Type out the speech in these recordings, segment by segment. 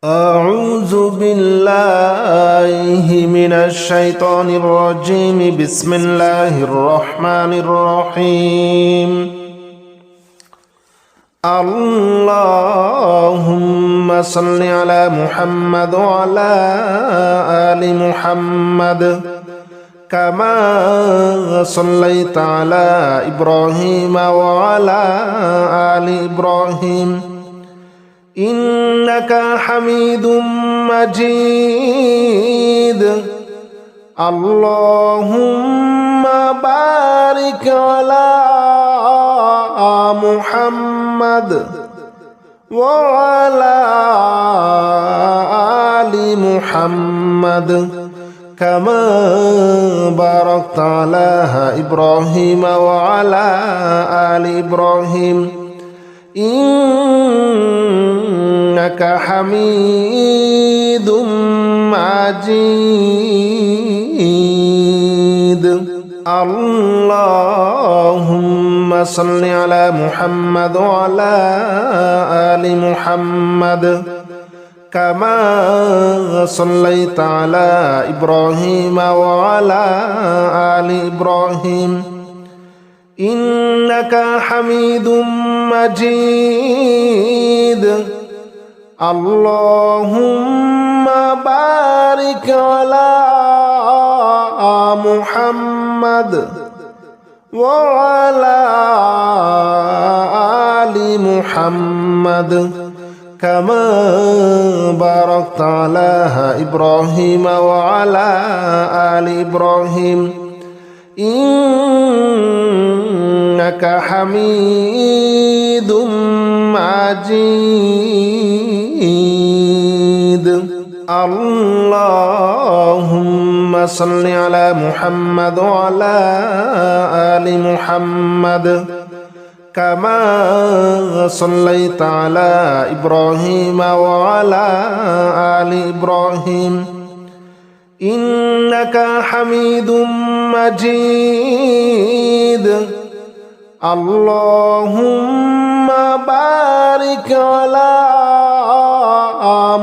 أعوذ بالله من الشيطان الرجيم. بسم الله الرحمن الرحيم. اللهم صل على محمد وعلى آل محمد كما صليت على إبراهيم وعلى آل إبراهيم إنك حميد مجيد. اللهم بارك على محمد وعلى آل محمد كما باركت على إبراهيم وعلى آل إبراهيم إنك حميد مجيد. اللهم صل على محمد وعلى آل محمد كما صليت على إبراهيم وعلى آل إبراهيم إنك حميد مجيد. اللهم بارك على محمد وعلى آل محمد كما باركت على إبراهيم وعلى آل إبراهيم إنك حميد مجيد. اللهم صل على محمد وعلى آل محمد كما صليت على إبراهيم وعلى آل إبراهيم إنك حميد مجيد. اللهم بارك على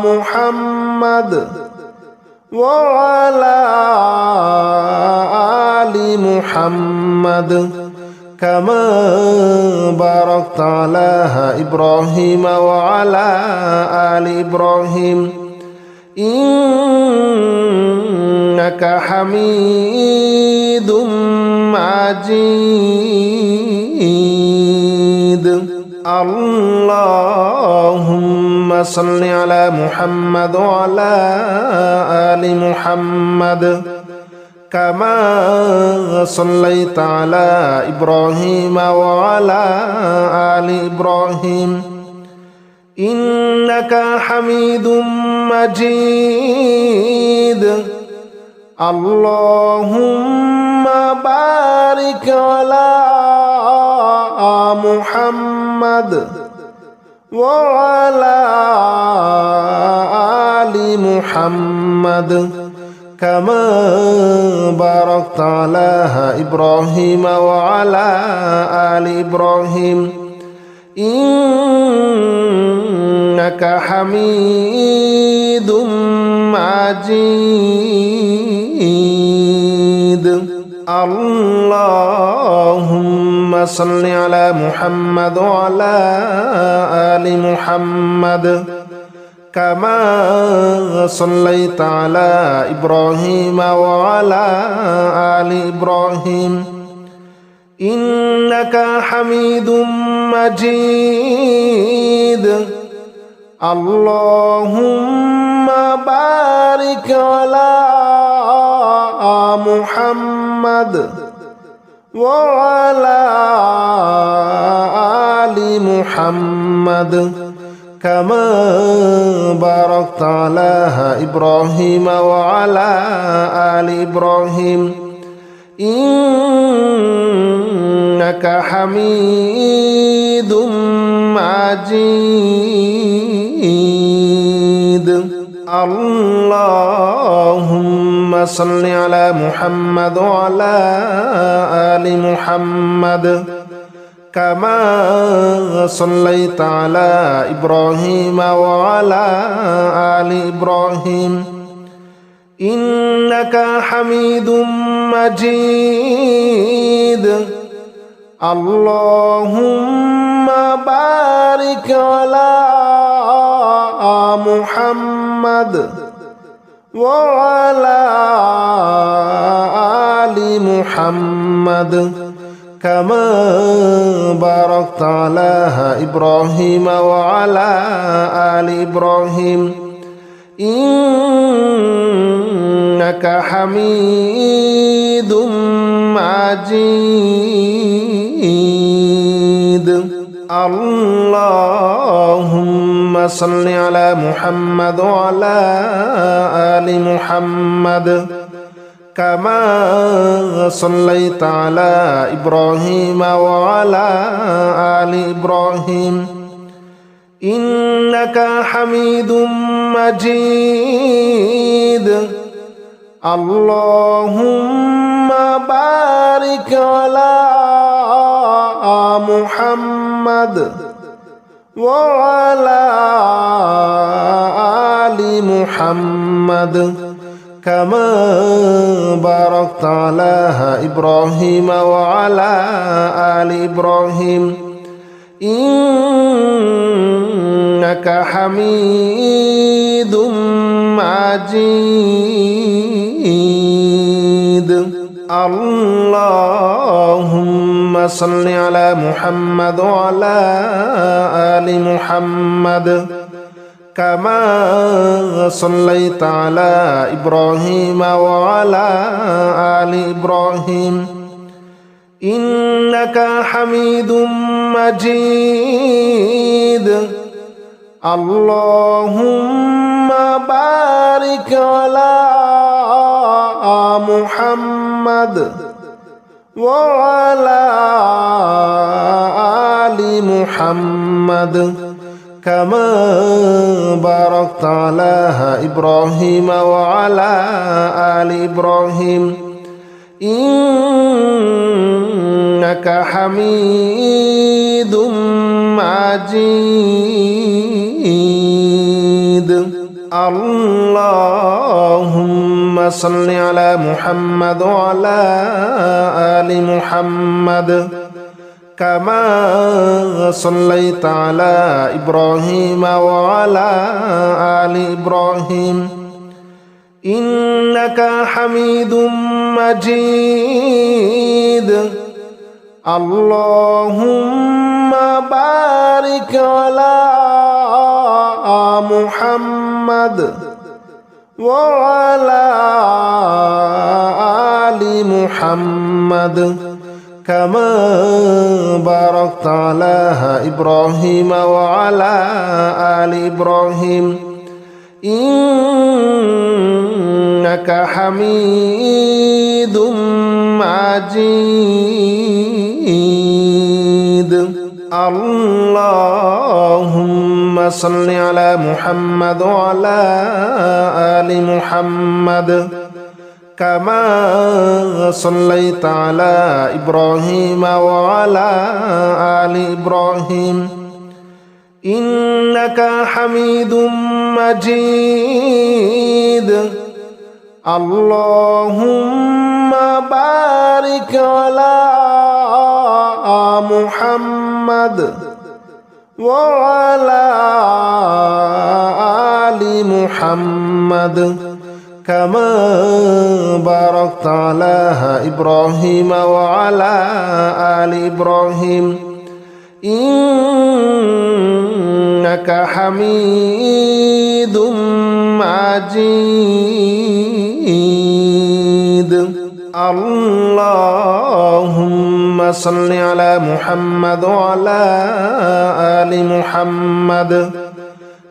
محمد وعلى آل محمد كما باركت على إبراهيم وعلى آل إبراهيم إنك حميد مجيد. اللهم صل على محمد وعلى آل محمد كما صليت على إبراهيم وعلى آل إبراهيم إنك حميد مجيد. اللهم بارك على محمد وعلى آل محمد كما باركت على إبراهيم وعلى آل إبراهيم إنك حميد مجيد. اللهم صل على محمد وعلى آل محمد كما صليت على إبراهيم وعلى آل إبراهيم إنك حميد مجيد. اللهم بارك على محمد وعلى آل محمد كما باركت على إبراهيم وعلى آل إبراهيم إنك حميد مجيد. اللهم صل على محمد وعلى آل محمد كما صليت على إبراهيم وعلى آل إبراهيم إنك حميد مجيد اللهم بارك على محمد وعلى آل محمد كما باركت على إبراهيم وعلى آل إبراهيم إنك حميد مجيد اللهم صل على محمد وعلى آل محمد كما صليت على إبراهيم وعلى آل إبراهيم إنك حميد مجيد اللهم بارك على محمد وعلى آل محمد كما باركت على إبراهيم وعلى آل إبراهيم إنك حميد مجيد اللهم صل على محمد وعلى آل محمد كما صليت على إبراهيم وعلى آل إبراهيم إنك حميد مجيد اللهم بارك على محمد وعلى آل محمد كما باركت على إبراهيم وعلى آل إبراهيم إنك حميد مجيد اللهم صل على محمد وعلى آل محمد كما صليت على إبراهيم وعلى آل إبراهيم إنك حميد مجيد اللهم بارك على محمد وعلى آل محمد كما باركت على إبراهيم وعلى آل إبراهيم إنك حميد مجيد اللهم صل على محمد وعلى آل محمد كما صليت على إبراهيم وعلى آل إبراهيم إنك حميد مجيد اللهم بارك على محمد وعلى آل محمد كما باركت على إبراهيم وعلى آل إبراهيم إنك حميد مجيد اللهم صل على محمد وعلى آل محمد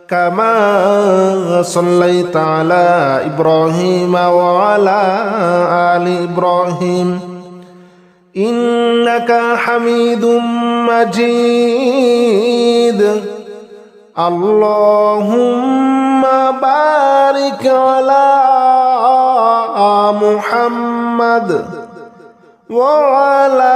كما صليت على إبراهيم وعلى آل إبراهيم إنك حميد مجيد اللهم بارك على محمد وعلى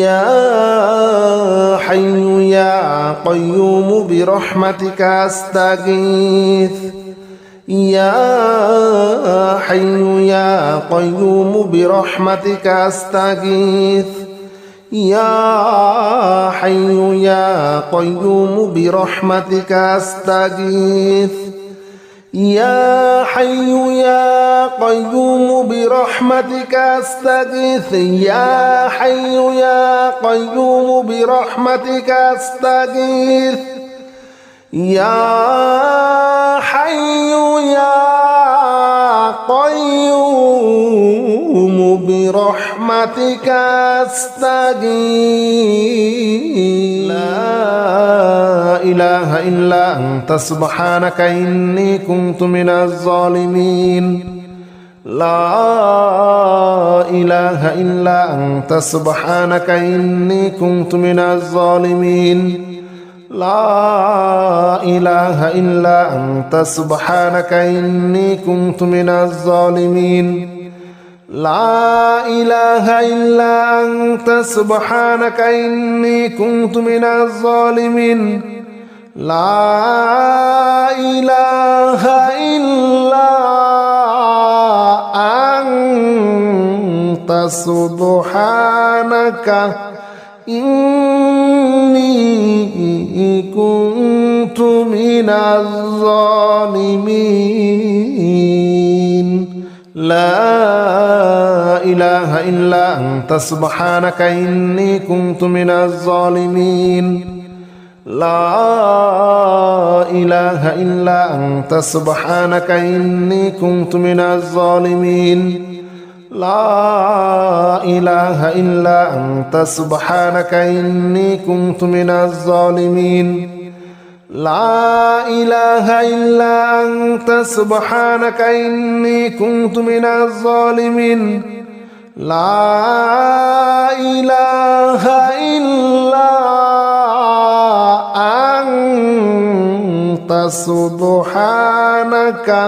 يا حي يا قيوم برحمتك أستغيث يا حي يا قيوم برحمتك أستغيث يا حي يا قيوم برحمتك أستغيث يا حي يا قيوم برحمتك أستغيث يا حي يا قيوم برحمتك أستغيث يا حي يا قيوم برحمتك أستغيث لا إله إلا أنت سبحانك إني كنت من الظالمين لا إله إلا أنت سبحانك إني كنت من الظالمين لا إله إلا أنت سبحانك إني كنت من الظالمين لا إله إلا أنت سبحانك إني كنت من الظالمين لا إله إلا أنت سبحانك إني كنت من الظالمين لا إله إلا أنت سبحانك إني كنت من الظالمين لا إله إلا أنت سبحانك إني كنت من الظالمين لا إله إلا أنت سبحانك إني كنت من الظالمين لا إله إلا أنت سبحانك إني كنت من الظالمين لا إله إلا أنت سبحانك إني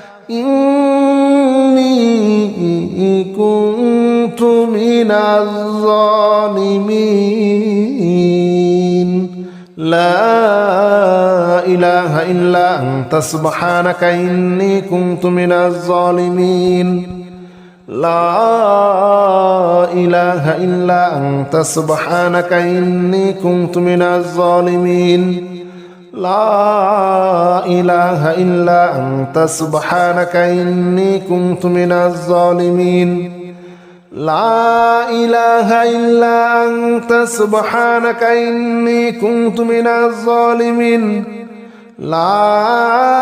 كنت من الظالمين لا إله إلا أنت سبحانك إني كنت من الظالمين لا إله إلا أنت سبحانك إني كنت من الظالمين لا إله إلا أنت سبحانك إني كنت من الظالمين لا إله إلا أنت سبحانك إني كنت من الظالمين لا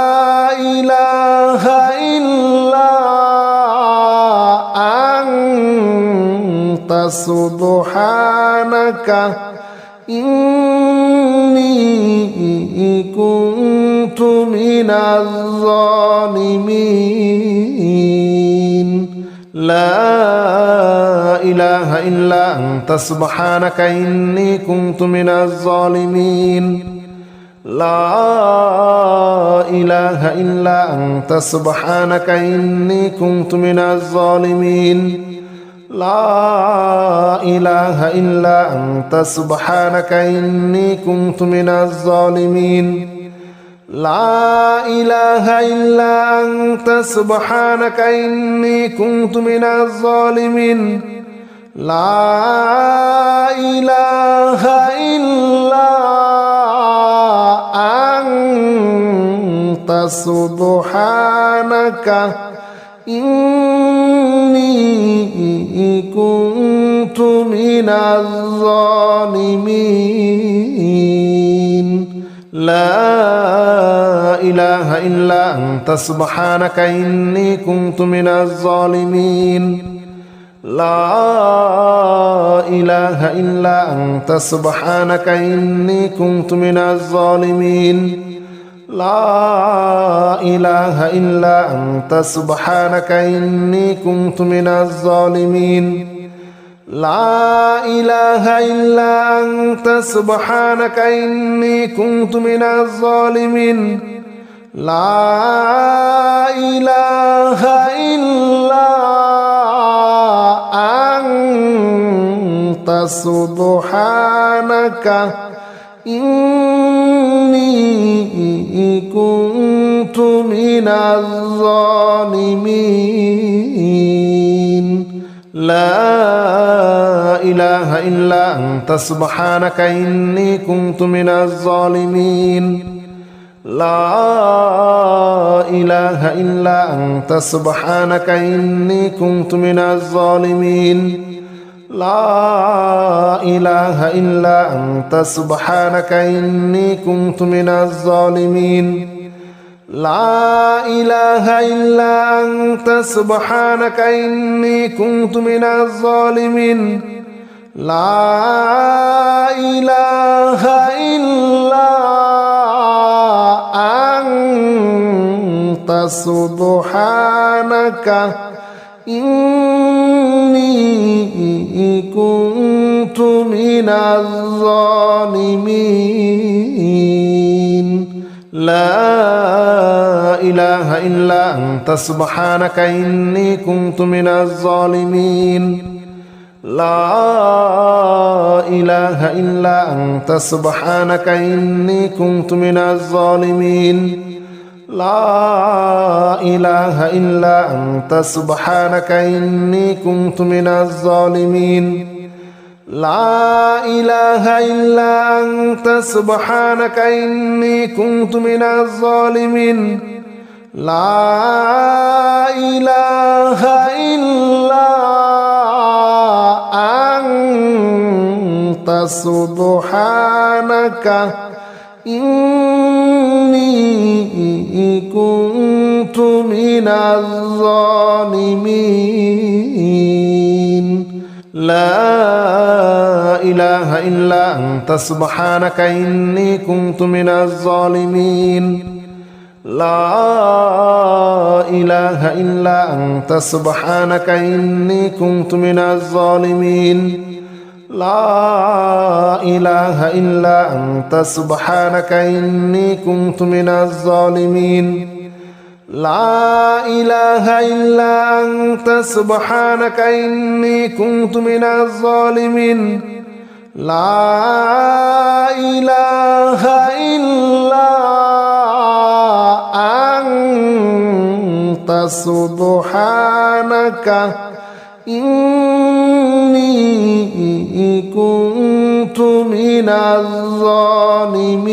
إله إلا أنت سبحانك إني كنت من الظالمين لا إله إلا أنت سبحانك إني كنت من الظالمين لا إله إلا أنت سبحانك إني كنت من الظالمين لا إله إلا أنت سبحانك إني كنت من الظالمين لا إله إلا أنت سبحانك إني كنت من الظالمين لا إله إلا أنت سبحانك إني كنت من الظالمين لا إله إلا أنت سبحانك إني كنت من الظالمين لا إله إلا أنت سبحانك إني كنت من الظالمين لا إله إلا أنت سبحانك إني كنت من الظالمين لا إله إلا أنت سبحانك إني كنت من الظالمين لا إله إلا أنت سبحانك إني كنت من الظالمين لا إله إلا أنت سبحانك إني كنت من الظالمين لا إله إلا أنت سبحانك إني كنت من الظالمين لا إله إلا أنت سبحانك إني كنت من الظالمين لا إله إلا أنت سبحانك إني كنت من الظالمين لا إله إلا أنت سبحانك إني كنت من الظالمين لا إله إلا أنت سبحانك إني كنت من الظالمين لا إله إلا أنت سبحانك إني كنت من الظالمين لا إله إلا أنت سبحانك إني كنت من الظالمين لا إله إلا أنت سبحانك إني كنت من الظالمين لا إله إلا أنت سبحانك إني كنت من الظالمين لا إله إلا أنت سبحانك إني كنت من الظالمين لا إله إلا أنت سبحانك إني كنت من الظالمين لا إله إلا أنت سبحانك إني كنت من الظالمين لا إله إلا أنت سبحانك إني كنت من الظالمين لا إله إلا أنت سبحانك إني كنت من الظالمين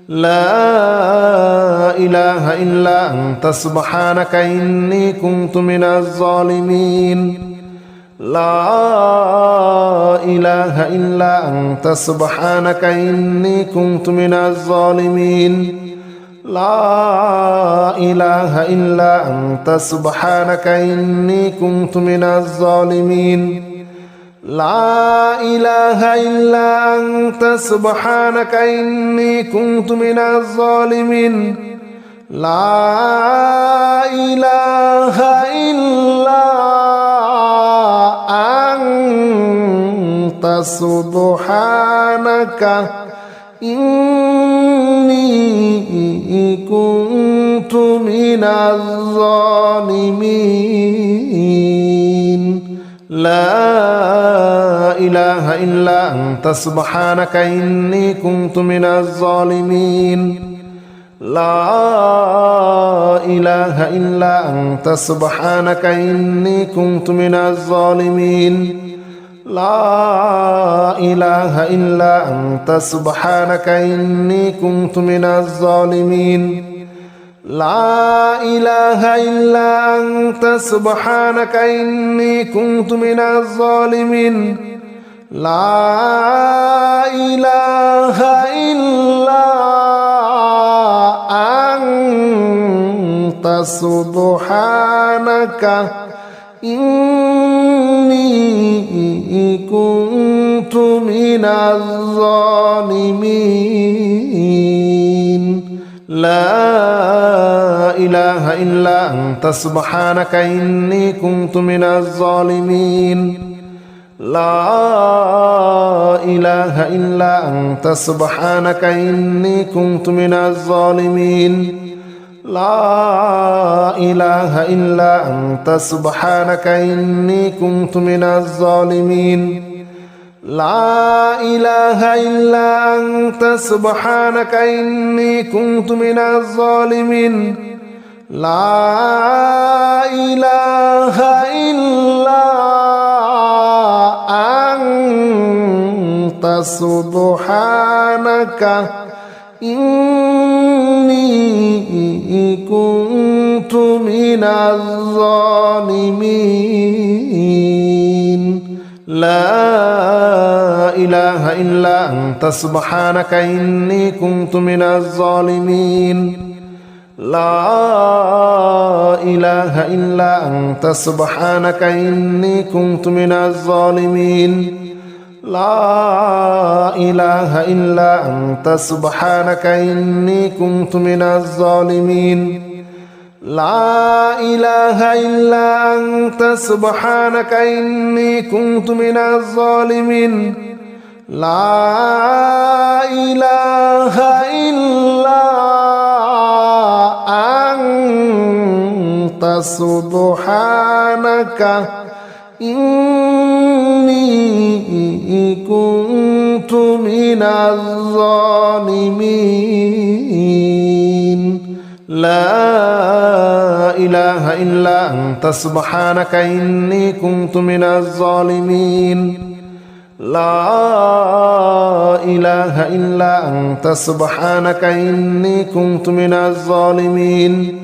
لا إله إلا أنت سبحانك إني كنت من الظالمين لا إله إلا أنت سبحانك إني كنت من الظالمين لا إله إلا أنت سبحانك إني كنت من الظالمين لا إله إلا أنت سبحانك إني كنت من الظالمين لا إله إلا أنت سبحانك إني كنت من الظالمين لا إله إلا أنت سبحانك إني كنت من الظالمين لا إله إلا أنت سبحانك إني كنت من الظالمين لا إله إلا أنت سبحانك إني كنت من الظالمين لا إله إلا أنت سبحانك إني كنت من الظالمين لا إله إلا أنت سبحانك إني كنت من الظالمين لا إله إلا أنت سبحانك إني كنت من الظالمين لا إله إلا أنت سبحانك إني كنت من الظالمين لا إله إلا أنت سبحانك إني كنت من الظالمين لا إله إلا أنت سبحانك إني كنت من الظالمين لا إله إلا أنت سبحانك إني كنت من الظالمين لا إله إلا أنت سبحانك إني كنت من الظالمين لا إله إلا أنت سبحانك إني كنت من الظالمين لا إله إلا أنت سبحانك إني كنت من الظالمين لا إله إلا أنت سبحانك إني كنت من الظالمين لا إله إلا أنت سبحانك إني كنت من الظالمين لا إله إلا أنت سبحانك إني كنت من الظالمين لا إله إلا أنت سبحانك إني كنت من الظالمين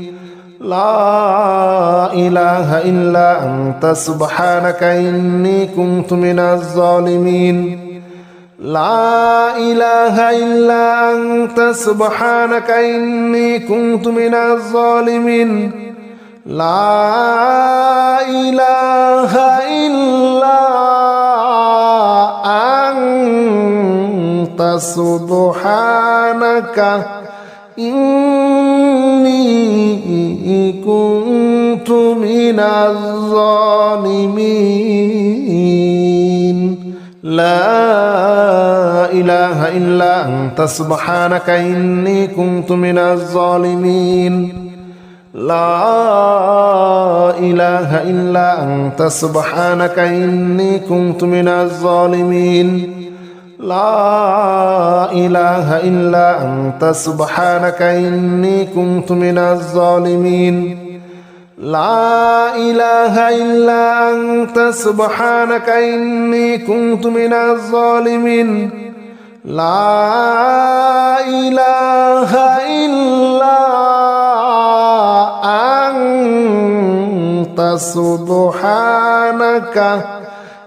لا إله إلا أنت سبحانك إني كنت من الظالمين لا إله إلا أنت سبحانك إني كنت من الظالمين لا إله إلا أنت سبحانك إني كنت من الظالمين لا إله إلا أنت سبحانك إني كنت من الظالمين لا إله إلا أنت سبحانك إني كنت من الظالمين لا إله إلا أنت سبحانك إني كنت من الظالمين لا إله إلا أنت سبحانك إني كنت من الظالمين لا إله إلا أنت سبحانك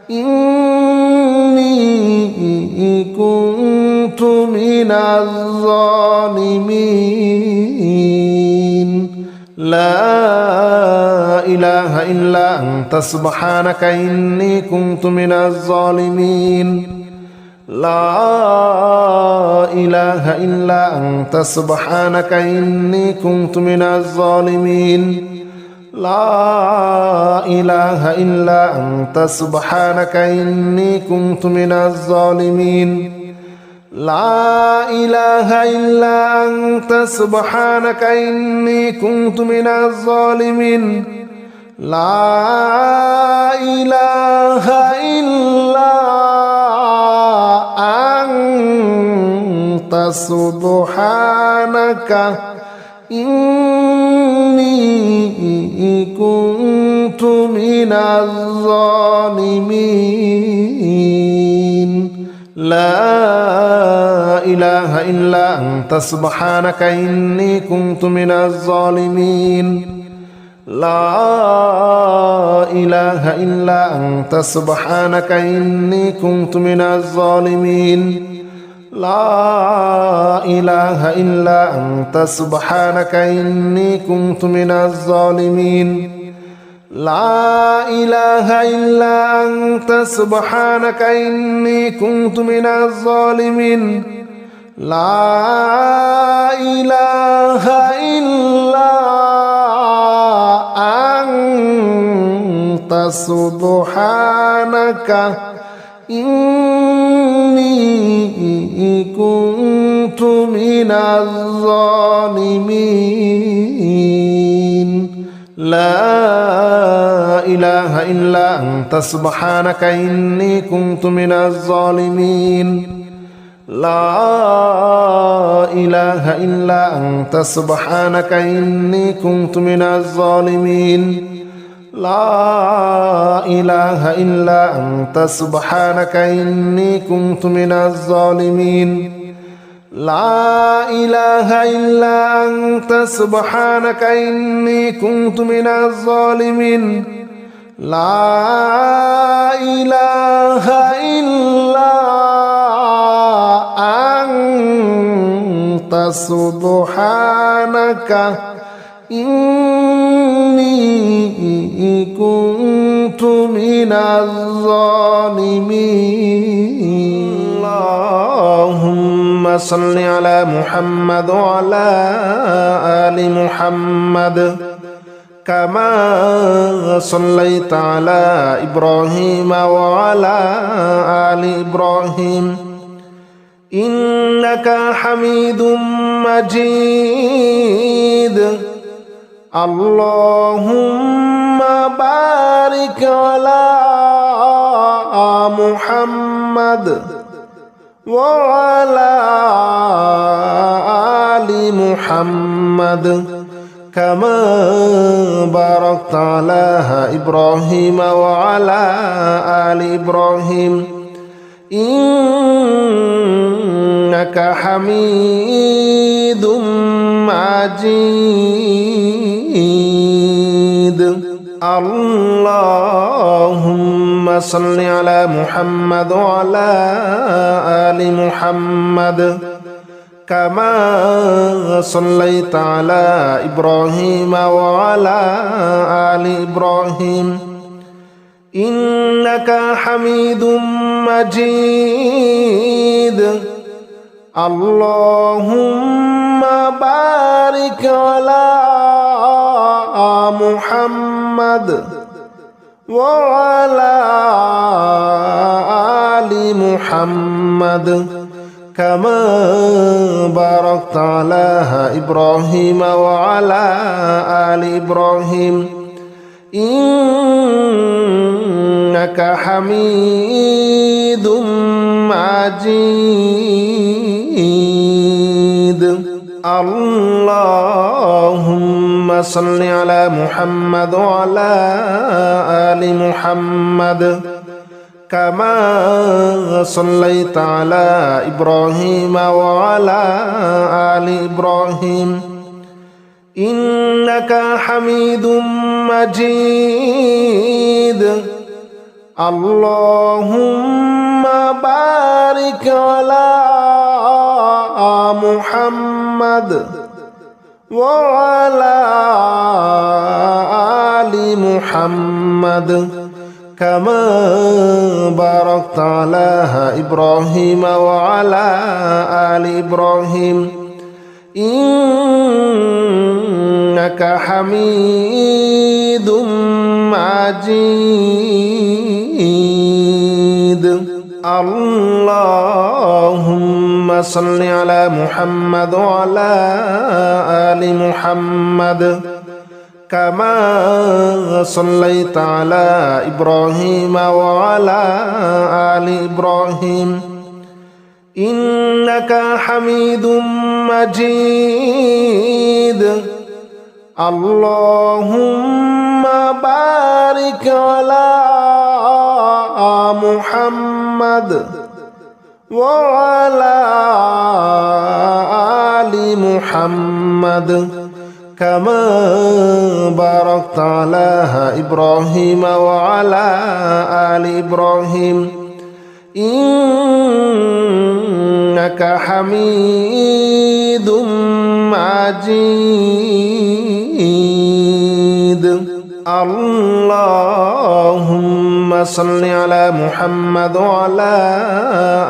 إني كنت من الظالمين لا إله إلا أنت سبحانك إني كنت من الظالمين لا إله إلا أنت سبحانك إني كنت من الظالمين لا إله إلا أنت سبحانك إني كنت من الظالمين لا إله إلا أنت سبحانك إني كنت من الظالمين لا إله إلا أنت سبحانك إني كنت من الظالمين لا إله إلا أنت سبحانك إني كنت من الظالمين لا إله إلا أنت سبحانك إني كنت من الظالمين لا إله إلا أنت سبحانك إني كنت من الظالمين لا إله إلا أنت سبحانك إني كنت من الظالمين لا إله إلا أنت سبحانك إني كنت من الظالمين. لا إله إلا أنت سبحانك إني كنت من الظالمين لا إله إلا أنت سبحانك إني كنت من الظالمين لا إله إلا أنت سبحانك إني كنت من الظالمين لا إله إلا أنت سبحانك إني كنت من الظالمين لا إله إلا أنت سبحانك إني كنت من الظالمين اللهم صل على محمد وعلى آل محمد كما صليت على إبراهيم وعلى آل إبراهيم إنك حميد مجيد اللهم بارك على محمد وعلى آل محمد كما باركت على إبراهيم وعلى آل إبراهيم إنك حميد مجيد اللهم صل على محمد وعلى آل محمد كما صليت على إبراهيم وعلى آل إبراهيم إنك حميد مجيد اللهم بارك على محمد وعلى آل محمد كما باركت على إبراهيم وعلى آل إبراهيم إنك حميد مجيد اللهم صل على محمد وعلى آل محمد كما صليت على إبراهيم وعلى آل إبراهيم إنك حميد مجيد اللهم بارك على محمد وعلى آل محمد كما باركت على إبراهيم وعلى آل إبراهيم إنك حميد مجيد اللهم صل على محمد وعلى آل محمد كما صليت على إبراهيم وعلى آل إبراهيم إنك حميد مجيد اللهم بارك على محمد وعلى آل محمد كما باركت على إبراهيم وعلى آل إبراهيم إنك حميد مجيد اللهم صل على محمد وعلى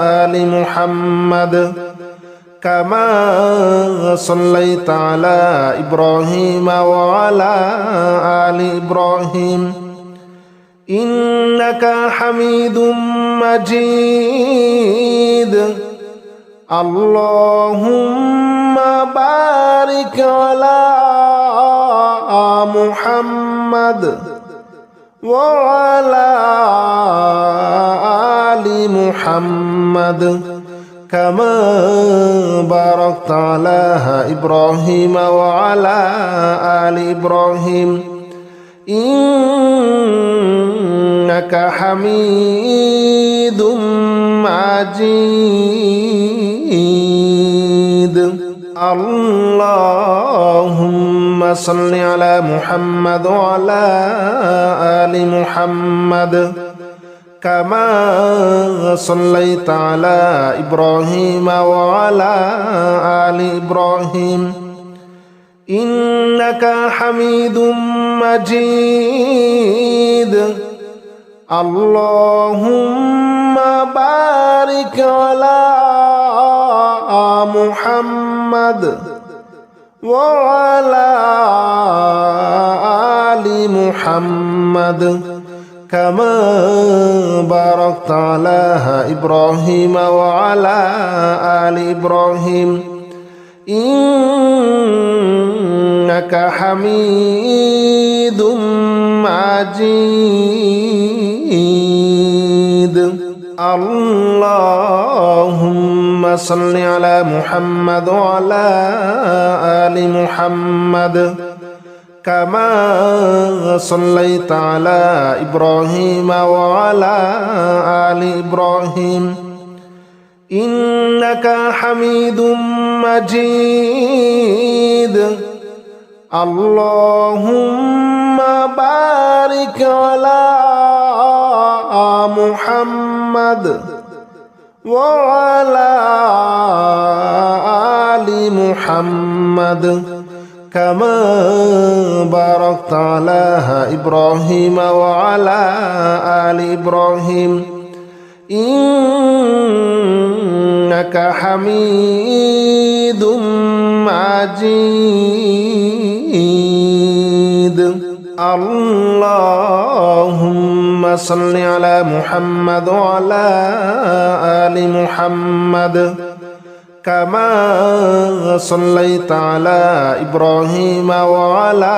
آل محمد كما صليت على إبراهيم وعلى آل إبراهيم إنك حميد مجيد اللهم بارك على محمد محمد وعلى آل محمد كما باركت على إبراهيم وعلى آل إبراهيم إنك حميد مجيد اللهم صل على محمد وعلى آل محمد كما صليت على إبراهيم وعلى آل إبراهيم إنك حميد مجيد اللهم بارك على محمد وعلى آل محمد كما باركت على إبراهيم وعلى آل إبراهيم إنك حميد مجيد اللهم صل على محمد وعلى آل محمد كما صليت على إبراهيم وعلى آل إبراهيم إنك حميد مجيد اللهم بارك على محمد وعلى آل محمد كما باركت على إبراهيم وعلى آل إبراهيم إنك حميد مجيد اللهم صل على محمد وعلى آل محمد كما صليت على إبراهيم وعلى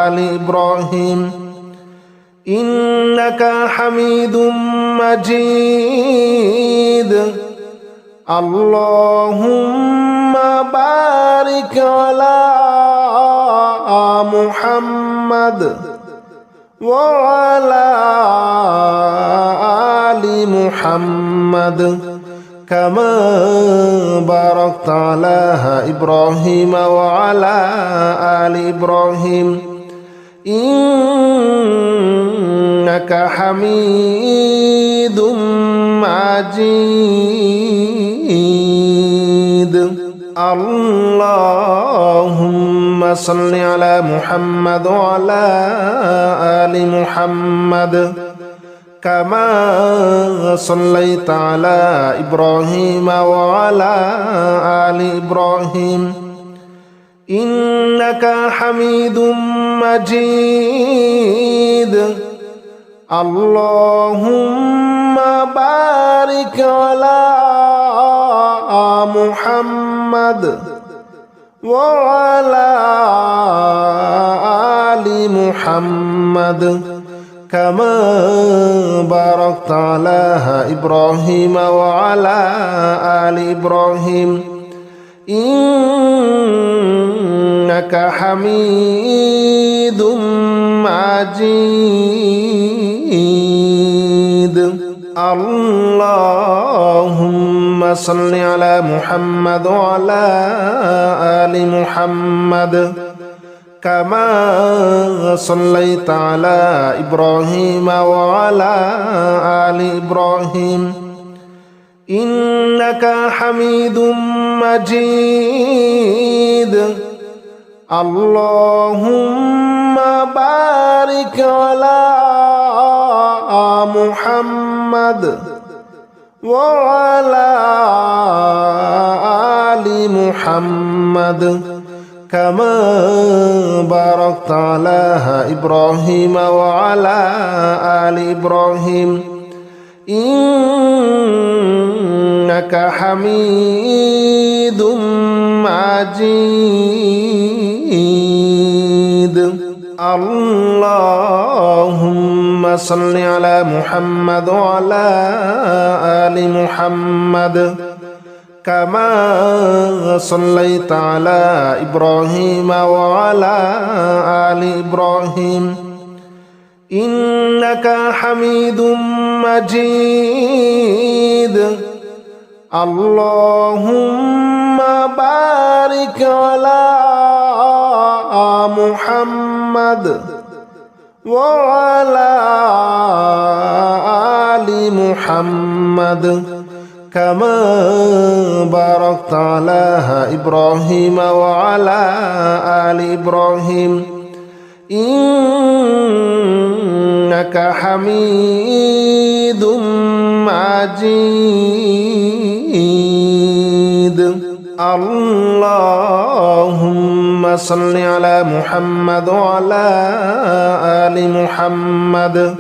آل إبراهيم إنك حميد مجيد اللهم بارك على محمد وعلى آل محمد كما باركت على إبراهيم وعلى آل إبراهيم إنك حميد مجيد اللهم صل على محمد وعلى آل محمد كما صليت على إبراهيم وعلى آل إبراهيم إنك حميد مجيد اللهم بارك على محمد وعلى آل محمد كما باركت على إبراهيم وعلى آل إبراهيم إنك حميد مجيد اللهم صل على محمد وعلى آل محمد كما صليت على إبراهيم وعلى آل إبراهيم إنك حميد مجيد اللهم بارك على محمد وعلى آل محمد كما باركت على إبراهيم وعلى آل إبراهيم إنك حميد مجيد اللهم صل على محمد وعلى آل محمد كما صليت على إبراهيم وعلى آل إبراهيم إنك حميد مجيد اللهم بارك على محمد وعلى آل محمد كما باركت على إبراهيم وعلى آل إبراهيم إنك حميد مجيد اللهم صل على محمد وعلى آل محمد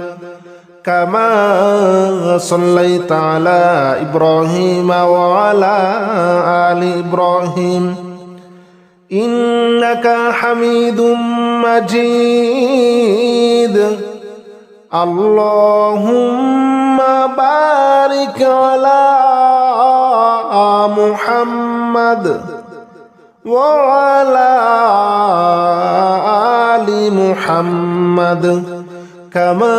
كما صليت على إبراهيم وعلى آل إبراهيم إنك حميد مجيد اللهم بارك على محمد وعلى آل محمد كما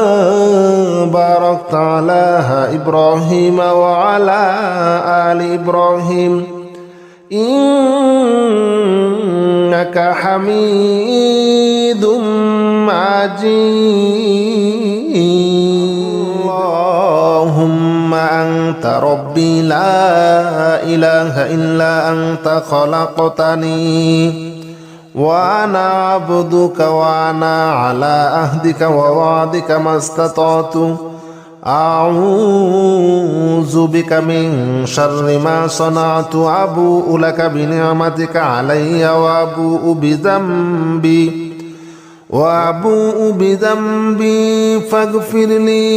باركت على إبراهيم وعلى آل إبراهيم إنك حميد مجيد اللهم أنت ربي لا إله إلا أنت خلقتني وأنا عبدك وأنا على عهدك ووعدك ما استطعت أعوذ بك من شر ما صنعت أبوء لك بنعمتك علي وأبوء بذنبي فاغفر لي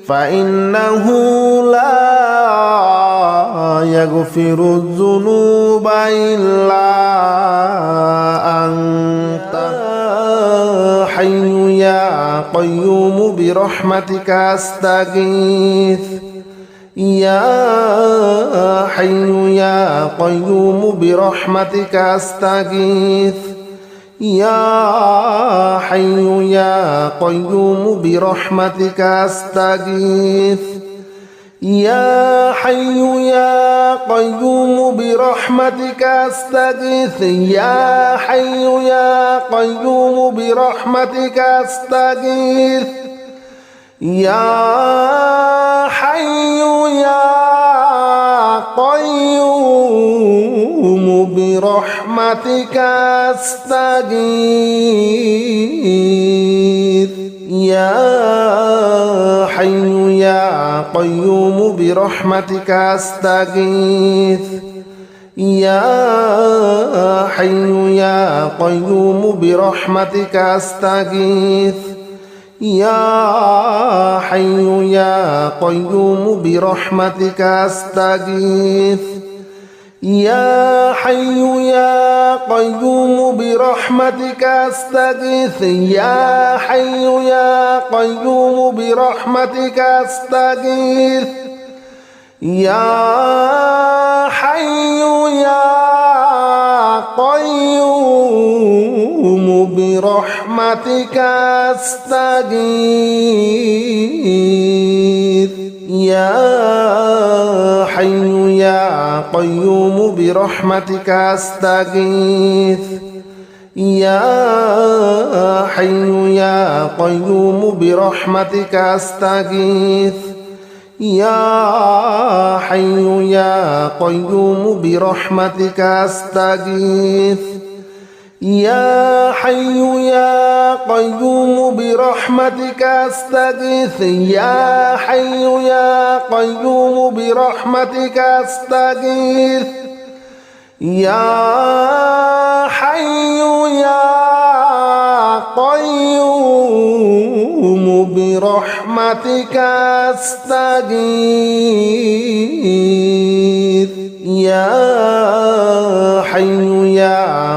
فإنه لا يغفر الذنوب إلا أنت حي يا قيوم برحمتك أستغيث يا حي يا قيوم برحمتك أستغيث يا حي يا قيوم برحمتك أستغيث يا حي يا قيوم برحمتك أستغيث يا حي يا قيوم برحمتك أستغيث يا حي يا قيوم برحمتك أستغيث يا حي يا قيوم برحمتك أستغيث يا حي يا قيوم برحمتك أستغيث يا حي يا قيوم برحمتك أستغيث يا حي يا قيوم برحمتك أستغيث يا حي يا قيوم برحمتك أستغيث يا حي يا قيوم برحمتك أستغيث يا حي يا قيوم برحمتك أستغيث يا حي يا قيوم برحمتك أستغيث يا حي يا قيوم برحمتك أستغيث يا حي يا قيوم برحمتك أستغيث يا حي يا قيوم برحمتك أستغيث يا حي يا قيوم برحمتك أستغيث يا حي يا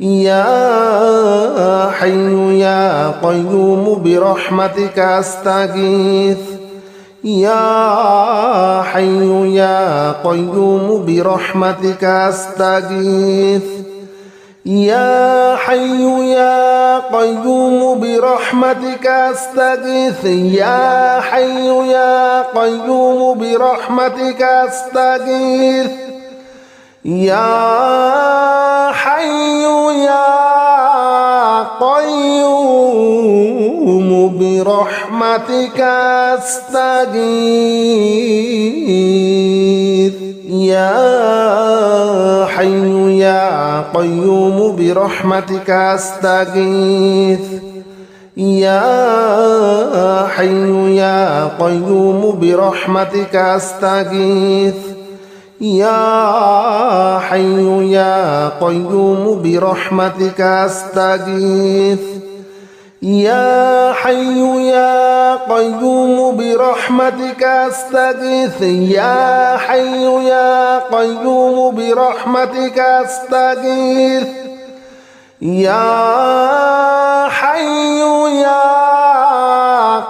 يا حي يا قيوم برحمتك أستغيث يا حي يا قيوم برحمتك أستغيث يا حي يا قيوم برحمتك أستغيث يا حي يا قيوم برحمتك أستغيث يا حي يا قيوم برحمتك أستغيث يا حي يا قيوم برحمتك أستغيث يا حي يا قيوم برحمتك أستغيث يا حي يا قيوم برحمتك أستغيث يا حي يا قيوم برحمتك أستغيث يا حي يا قيوم برحمتك أستغيث يا حي يا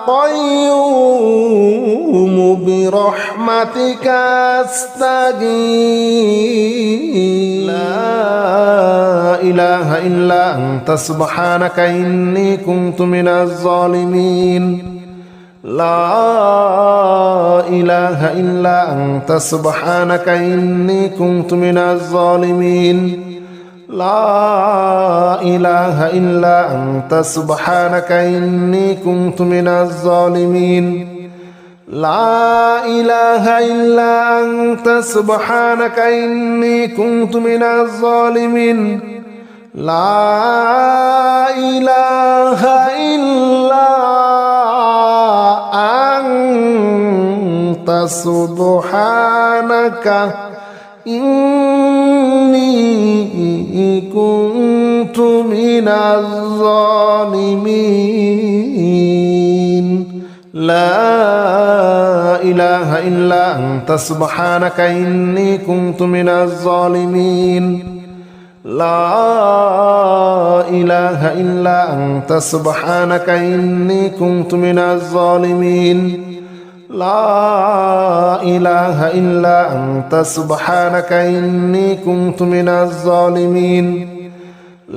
قيوم برحمتك أستغيث لا إله إلا أنت سبحانك إني كنت من الظالمين لا إله إلا أنت سبحانك إني كنت من الظالمين لا إله إلا أنت سبحانك إني كنت من الظالمين لا إله إلا أنت سبحانك إني كنت من الظالمين لا إله إلا أنت سبحانك إني كنت من الظالمين لا إله إلا أنت سبحانك إني كنت من الظالمين لا إله إلا أنت سبحانك إني كنت من الظالمين لا إله إلا أنت سبحانك إني كنت من الظالمين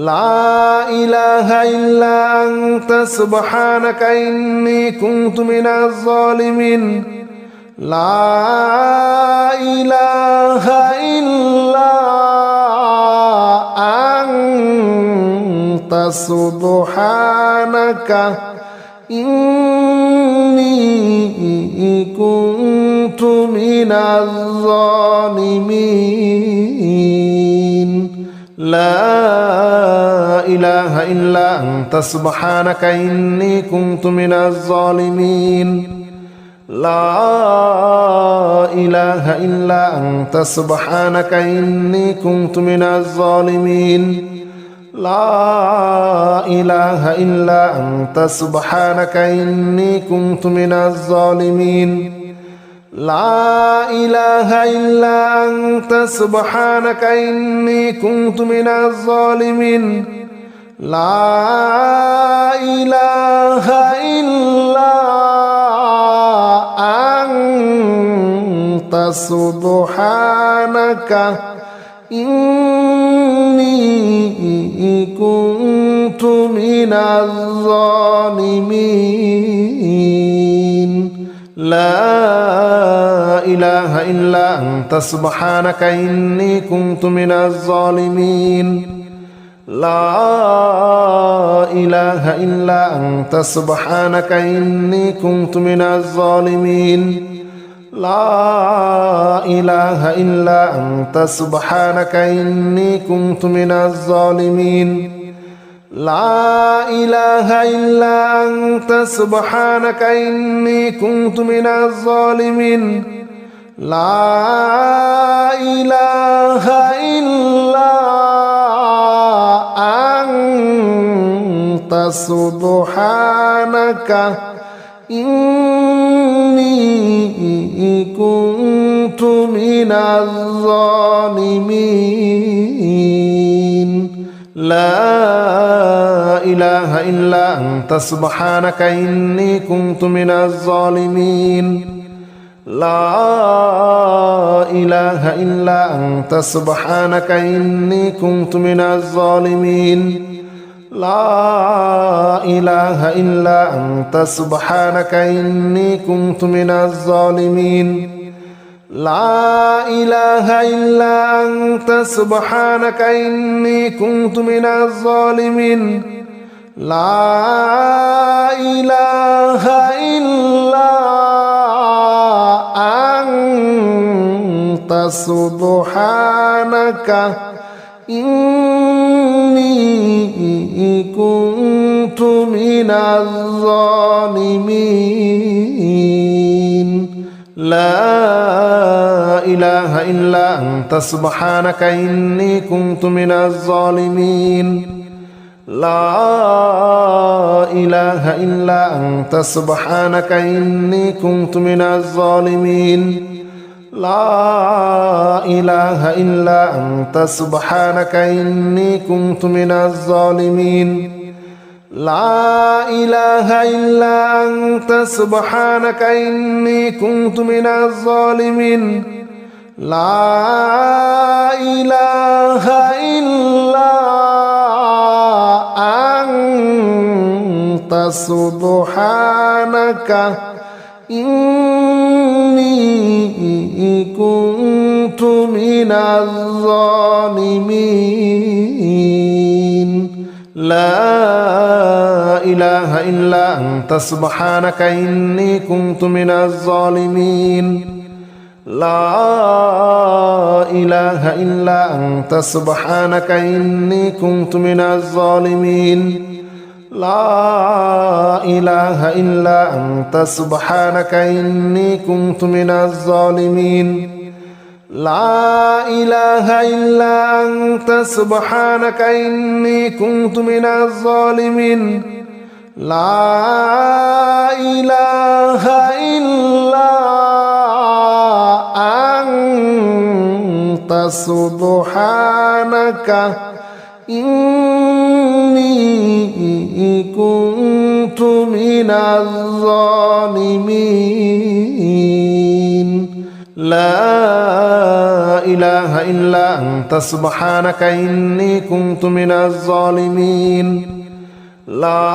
لا إله إلا أنت سبحانك إني كنت من الظالمين لا إله إلا أنت سبحانك إني كنت من الظالمين لا إله إلا أنت سبحانك إني كنت من الظالمين لا إله إلا أنت سبحانك إني كنت من الظالمين لا إله إلا أنت سبحانك إني كنت من الظالمين لا إله إلا أنت سبحانك إني كنت من الظالمين لا إله إلا أنت سبحانك إني كنت من الظالمين لا إله إلا أنت سبحانك إني كنت من الظالمين لا إله إلا أنت سبحانك إني كنت من الظالمين لا إله إلا أنت سبحانك إني كنت من الظالمين لا إله إلا أنت سبحانك إني كنت من الظالمين لا إله إلا أنت سبحانك إني كنت من الظالمين لا إله إلا أنت سبحانك إني كنت من الظالمين لا إله إلا أنت سبحانك إني كنت من الظالمين لا إله إلا أنت سبحانك إني كنت من الظالمين لا إله إلا أنت سبحانك إني كنت من الظالمين لا إله إلا أنت سبحانك إني كنت من الظالمين لا إله إلا أنت سبحانك إني كنت من الظالمين لا إله إلا أنت سبحانك إني كنت من الظالمين لا إله إلا أنت سبحانك إني كنت من الظالمين لا إله إلا أنت سبحانك إني كنت من الظالمين لا إله إلا أنت سبحانك إني كنت من الظالمين لا إله إلا أنت سبحانك إني كنت من الظالمين لا إله إلا أنت سبحانك إني كنت من الظالمين لا إله إلا أنت سبحانك إني كنت من الظالمين لا إله إلا أنت سبحانك إني كنت من الظالمين لا إله إلا أنت سبحانك إني كنت من الظالمين لا إله إلا أنت سبحانك إني كنت من الظالمين لا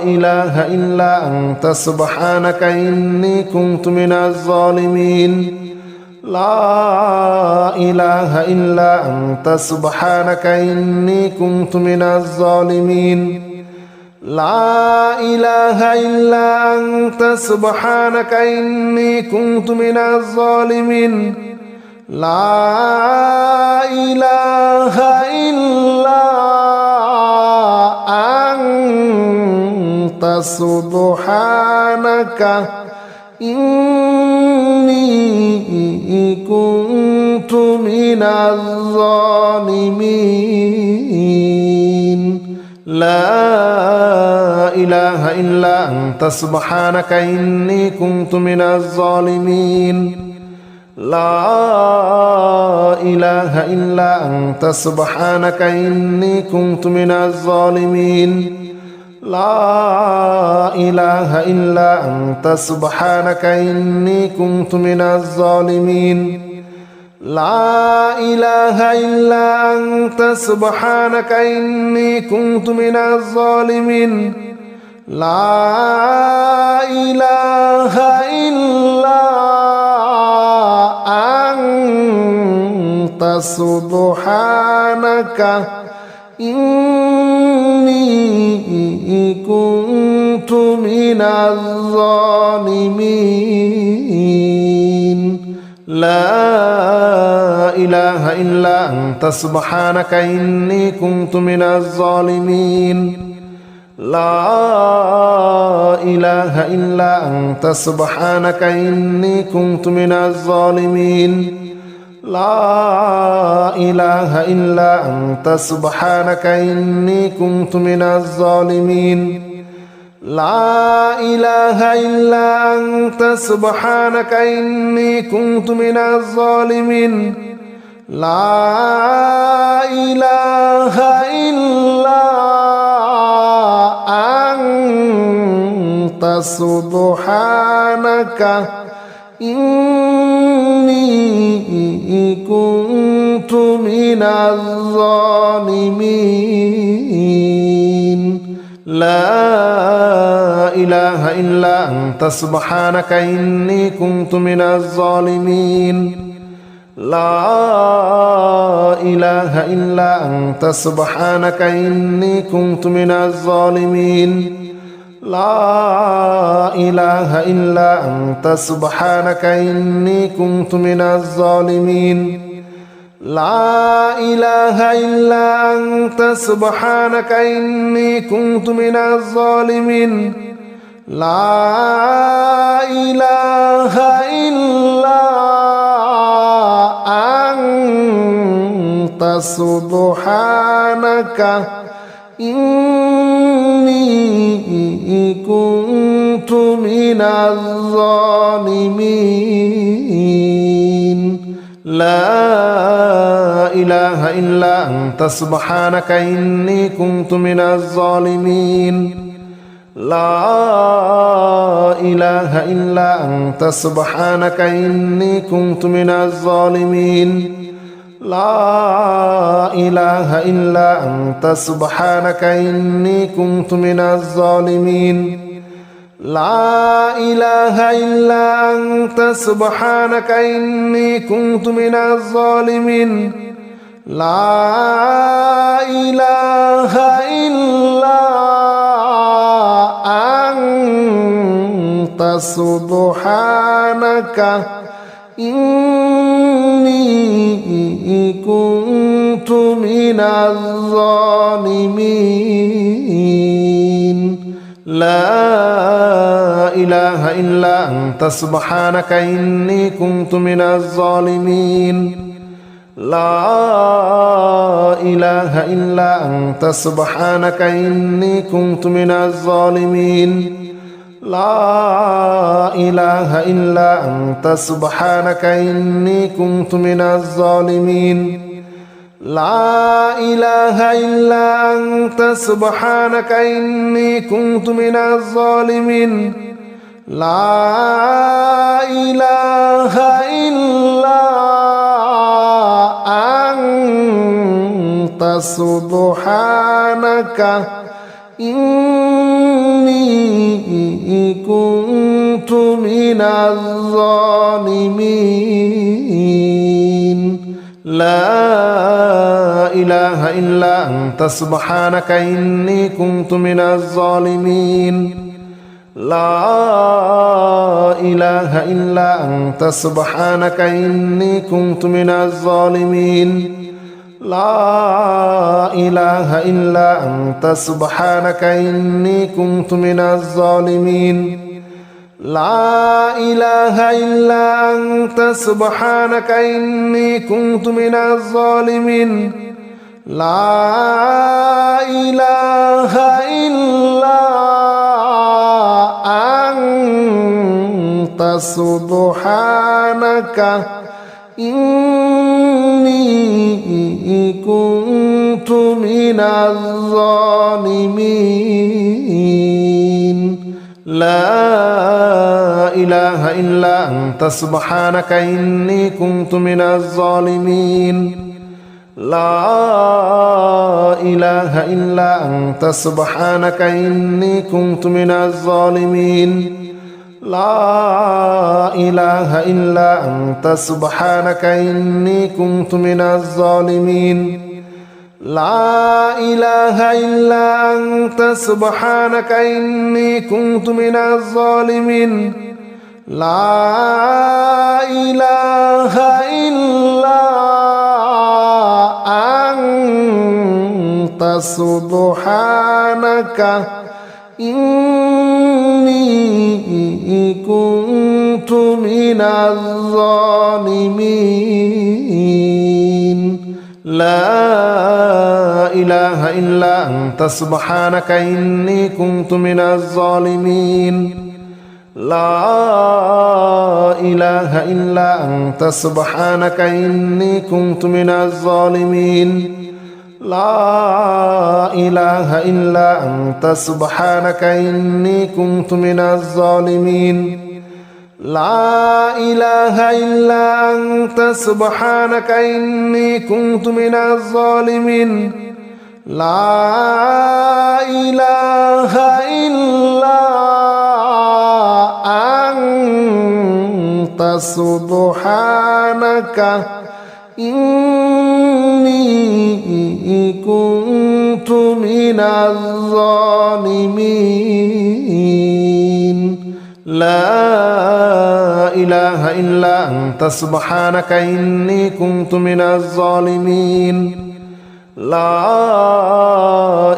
إله إلا أنت سبحانك إني كنت من الظالمين لا إله إلا أنت سبحانك إني كنت من الظالمين لا إله إلا أنت سبحانك إني كنت من الظالمين لا إله إلا أنت سبحانك إني كنت من الظالمين لا إله إلا أنت سبحانك إني كنت من الظالمين لا إله إلا أنت سبحانك إني كنت من الظالمين لا إله إلا أنت سبحانك إني كنت من الظالمين لا إله إلا أنت سبحانك إني كنت من الظالمين لا إله إلا أنت سبحانك إني كنت من الظالمين لا إله إلا أنت سبحانك إني كنت من الظالمين لا إله إلا أنت سبحانك إني كنت من الظالمين لا إله إلا أنت سبحانك إني كنت من الظالمين لا إله إلا أنت سبحانك إني كنت من الظالمين لا إله إلا أنت سبحانك إني كنت من الظالمين لا إله إلا أنت سبحانك إني كنت من الظالمين لا إله إلا أنت سبحانك إني كنت من الظالمين لا إله إلا أنت سبحانك إني كنت من الظالمين لا إله إلا أنت سبحانك إني كنت من الظالمين لا إله إلا أنت سبحانك إني كنت من الظالمين لا إله إلا أنت سبحانك إني كنت من الظالمين لا إله إلا أنت سبحانك إني كنت من الظالمين لا إله إلا أنت سبحانك إني كنت من الظالمين لا إله إلا أنت سبحانك إني كنت من الظالمين لا إله إلا أنت سبحانك إني كنت من الظالمين لا إله إلا أنت سبحانك إني كنت من الظالمين لا إله إلا أنت سبحانك إني كنت من الظالمين لا إله إلا أنت سبحانك إني كنت من الظالمين لا إله إلا أنت سبحانك إني كنت من الظالمين لا إله إلا أنت سبحانك إني كنت من الظالمين لا إله إلا أنت سبحانك إني كنت من الظالمين لا إله إلا أنت سبحانك إني كنت من الظالمين لا إله إلا أنت سبحانك إني كنت من الظالمين لا إله إلا أنت سبحانك إني كنت من الظالمين لا إله إلا أنت سبحانك إني كنت من الظالمين لا إله إلا أنت سبحانك إني كنت من الظالمين لا إله إلا أنت سبحانك إني كنت من الظالمين لا إله إلا أنت سبحانك إني كنت من الظالمين لا إله إلا أنت سبحانك إني كنت من الظالمين لا إله إلا أنت سبحانك إني كنت من الظالمين لا إله إلا أنت سبحانك إني كنت من الظالمين لا إله إلا أنت سبحانك إني كنت من الظالمين لا إله إلا أنت سبحانك إني كنت من الظالمين لا إله إلا أنت سبحانك إني كنت من الظالمين لا إله إلا أنت سبحانك إني كنت من الظالمين لا إله إلا أنت سبحانك إني كنت من الظالمين لا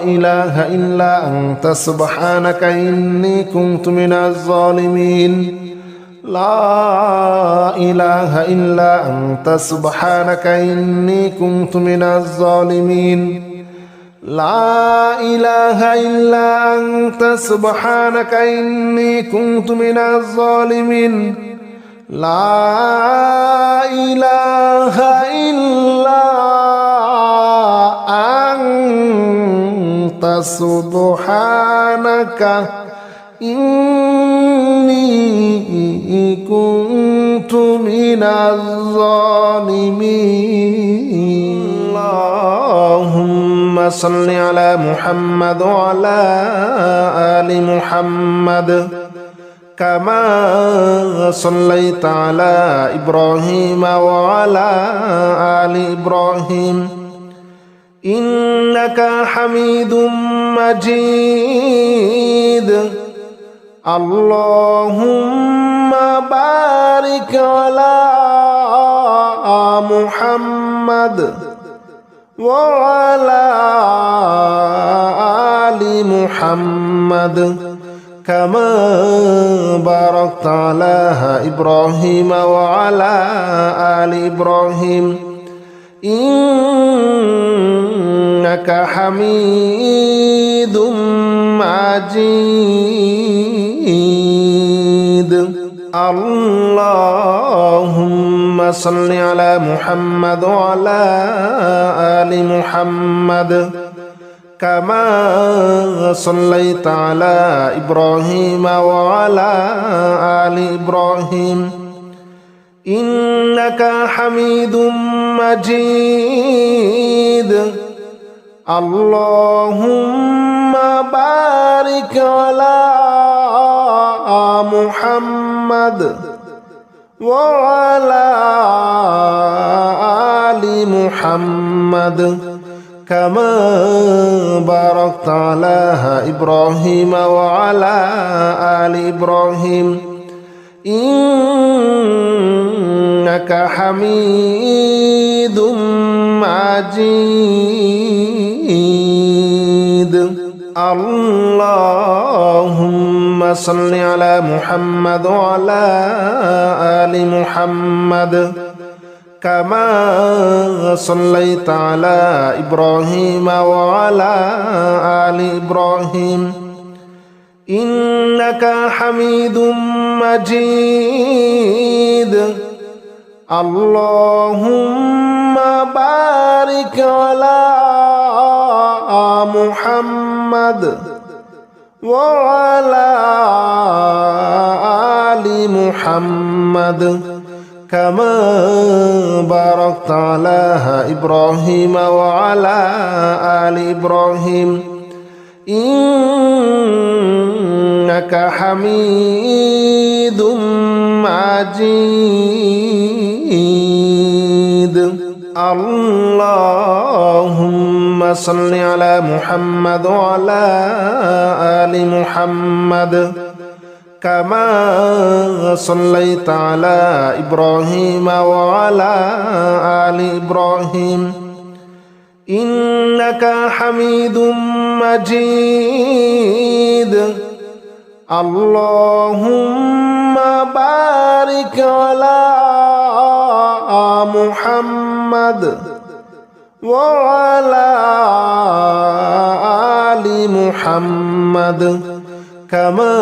إله إلا أنت سبحانك إني كنت من الظالمين لا إله إلا أنت سبحانك إني كنت من الظالمين لا إله إلا أنت سبحانك إني كنت من الظالمين لا إله إلا أنت سبحانك إني كنت من الظالمين اللهم صل على محمد وعلى آل محمد كما صليت على إبراهيم وعلى آل إبراهيم إنك حميد مجيد اللهم بارك على محمد وعلى آل محمد كما باركت على إبراهيم وعلى آل إبراهيم إنك حميد مجيد اللهم صل على محمد وعلى آل محمد كما صليت على إبراهيم وعلى آل إبراهيم إنك حميد مجيد اللهم بارك على محمد وعلى آل محمد كما باركت على إبراهيم وعلى آل إبراهيم إنك حميد مجيد اللهم صل على محمد وعلى آل محمد كما صليت على إبراهيم وعلى آل إبراهيم إنك حميد مجيد اللهم بارك على محمد وعلى آل محمد كما باركت على إبراهيم وعلى آل إبراهيم إنك حميد مجيد اللهم صل على محمد وعلى آل محمد كما صليت على إبراهيم وعلى آل إبراهيم إنك حميد مجيد اللهم بارك على محمد وعلى آل محمد كما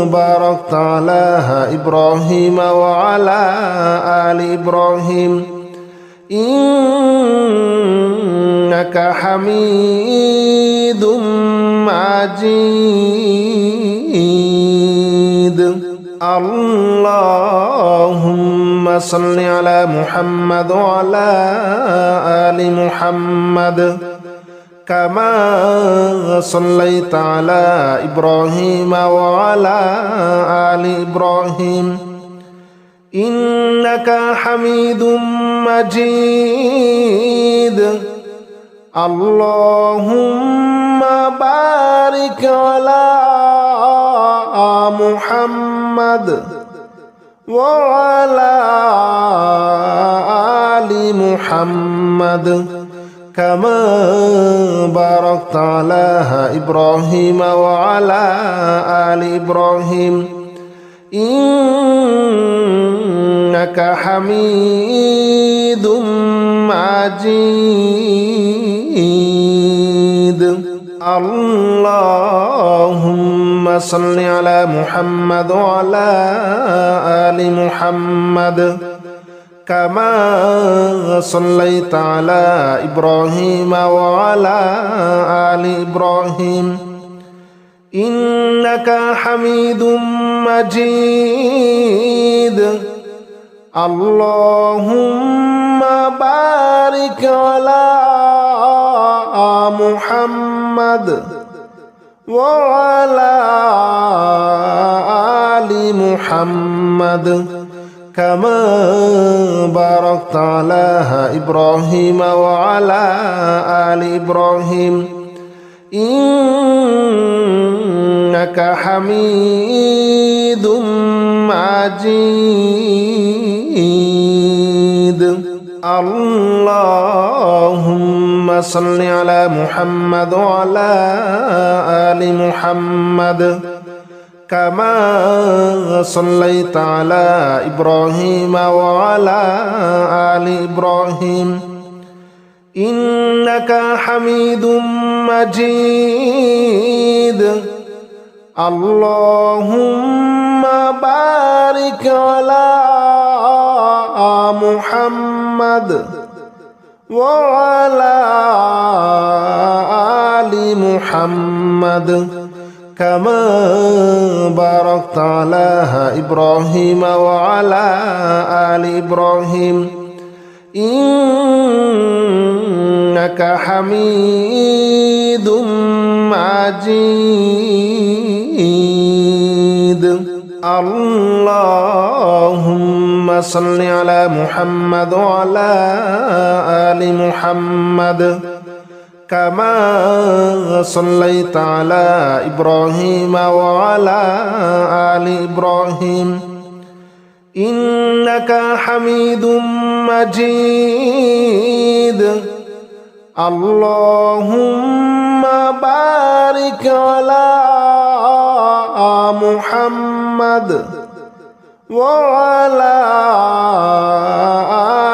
باركت على إبراهيم وعلى آل إبراهيم إنك حميد مجيد. اللهم صل على محمد وعلى آل محمد كما صليت على إبراهيم وعلى آل إبراهيم إنك حميد مجيد. اللهم بارك على محمد وعلى آل محمد كما باركت على إبراهيم وعلى آل إبراهيم إنك حميد مجيد. اللهم صل على محمد وعلى آل محمد كما صليت على إبراهيم وعلى آل إبراهيم إنك حميد مجيد. اللهم بارك على محمد وعلى آل محمد كما باركت على إبراهيم وعلى آل إبراهيم إنك حميد مجيد. اللهم صل على محمد وعلى آل محمد كما صليت على إبراهيم وعلى آل إبراهيم إنك حميد مجيد. اللهم بارك على محمد وعلى آل محمد كما باركت على إبراهيم وعلى آل إبراهيم إنك حميد مجيد. اللهم صل على محمد وعلى آل محمد كما صليت على إبراهيم وعلى آل إبراهيم إنك حميد مجيد. اللهم بارك على محمد وعلى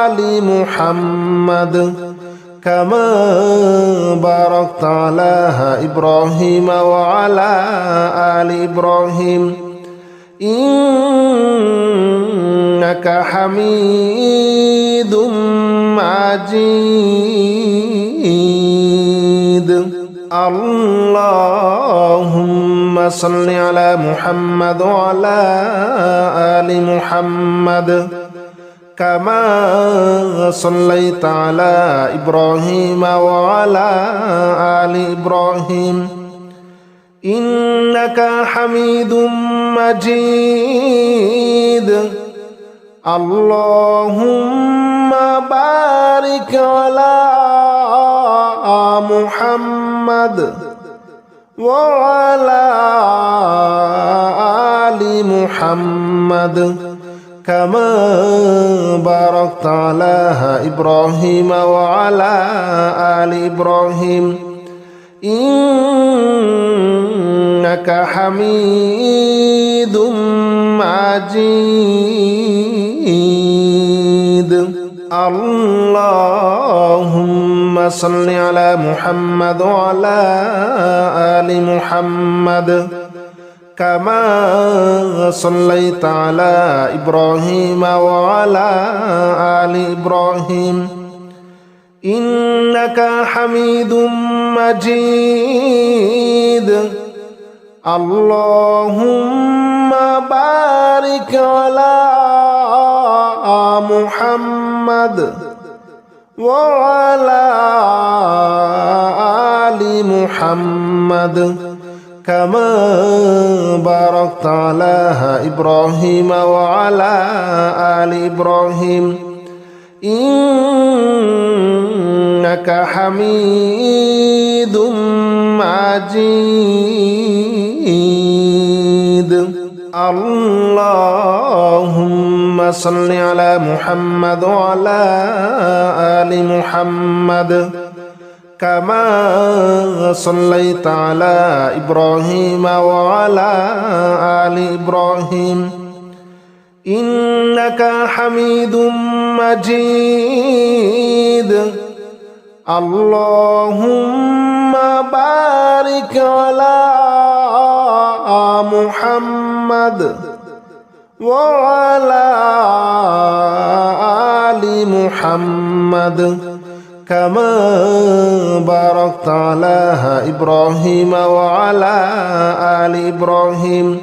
آل محمد كما باركت على إبراهيم وعلى آل إبراهيم إنك حميد مجيد. اللهم صل على محمد وعلى آل محمد كما صليت على إبراهيم وعلى آل إبراهيم إنك حميد مجيد. اللهم بارك على محمد وعلى آل محمد كما باركت على إبراهيم وعلى آل إبراهيم إنك حميد مجيد. اللهم صل على محمد وعلى آل محمد كما صليت على إبراهيم وعلى آل إبراهيم إنك حميد مجيد اللهم بارك على محمد وعلى آل محمد كما باركت على إبراهيم وعلى آل إبراهيم إنك حميد مجيد اللهم صل على محمد وعلى آل محمد كما صليت على إبراهيم وعلى آل إبراهيم إنك حميد مجيد اللهم بارك على محمد وعلى آل محمد كما باركت على إبراهيم وعلى آل إبراهيم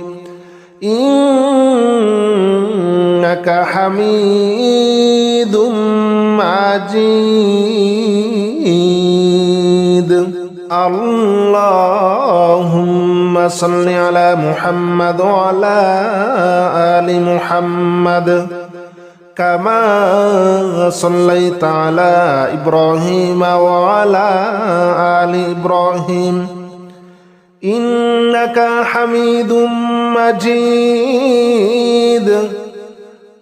إنك حميد مجيد اللهم صل على محمد وعلى آل محمد كما صليت على إبراهيم وعلى آل إبراهيم إنك حميد مجيد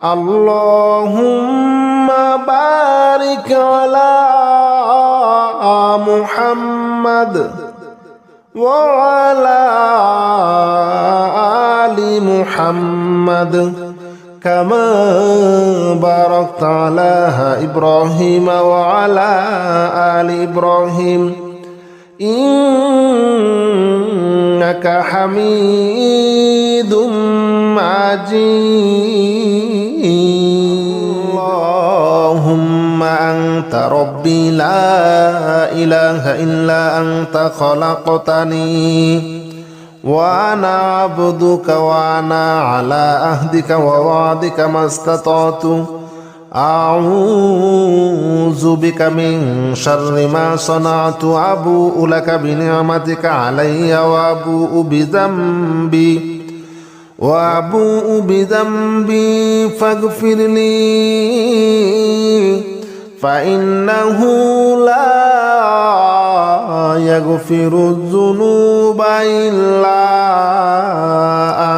اللهم بارك على محمد وعلى آل محمد كما باركت على إبراهيم وعلى آل إبراهيم إنك حميد مجيد اللهم أنت ربي لا إله إلا أنت خلقتني وأنا عبدك وأنا على عهدك ووعدك ما استطعت أعوذ بك من شر ما صنعت أبوء لك بنعمتك علي وأبوء بذنبي فاغفر لي فإنه لا يغفر الذنوب إلا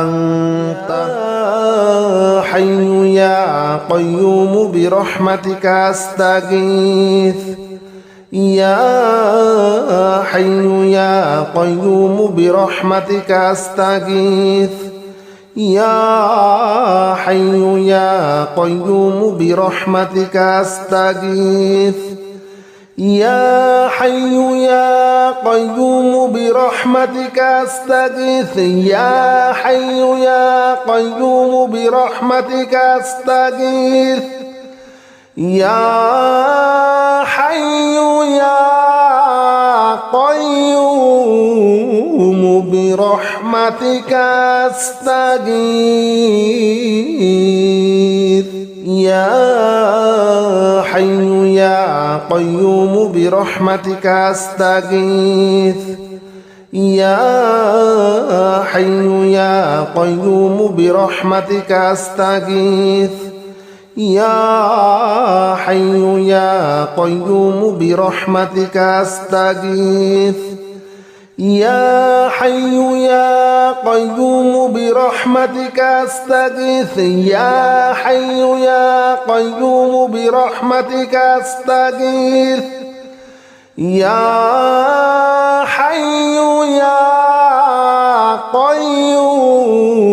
أنت حي يا قيوم برحمتك أستغيث يا حي يا قيوم برحمتك أستغيث يا حي يا قيوم برحمتك أستغيث يا حي يا قيوم برحمتك أستغيث يا حي يا قيوم برحمتك أستغيث يا حي يا قيوم برحمتك أستغيث يا حي يا قيوم برحمتك أستغيث يا حي يا قيوم برحمتك أستغيث يا حي يا قيوم برحمتك أستغيث يا حي يا قيوم برحمتك أستغيث يا حي يا قيوم برحمتك أستغيث يا حي يا قيوم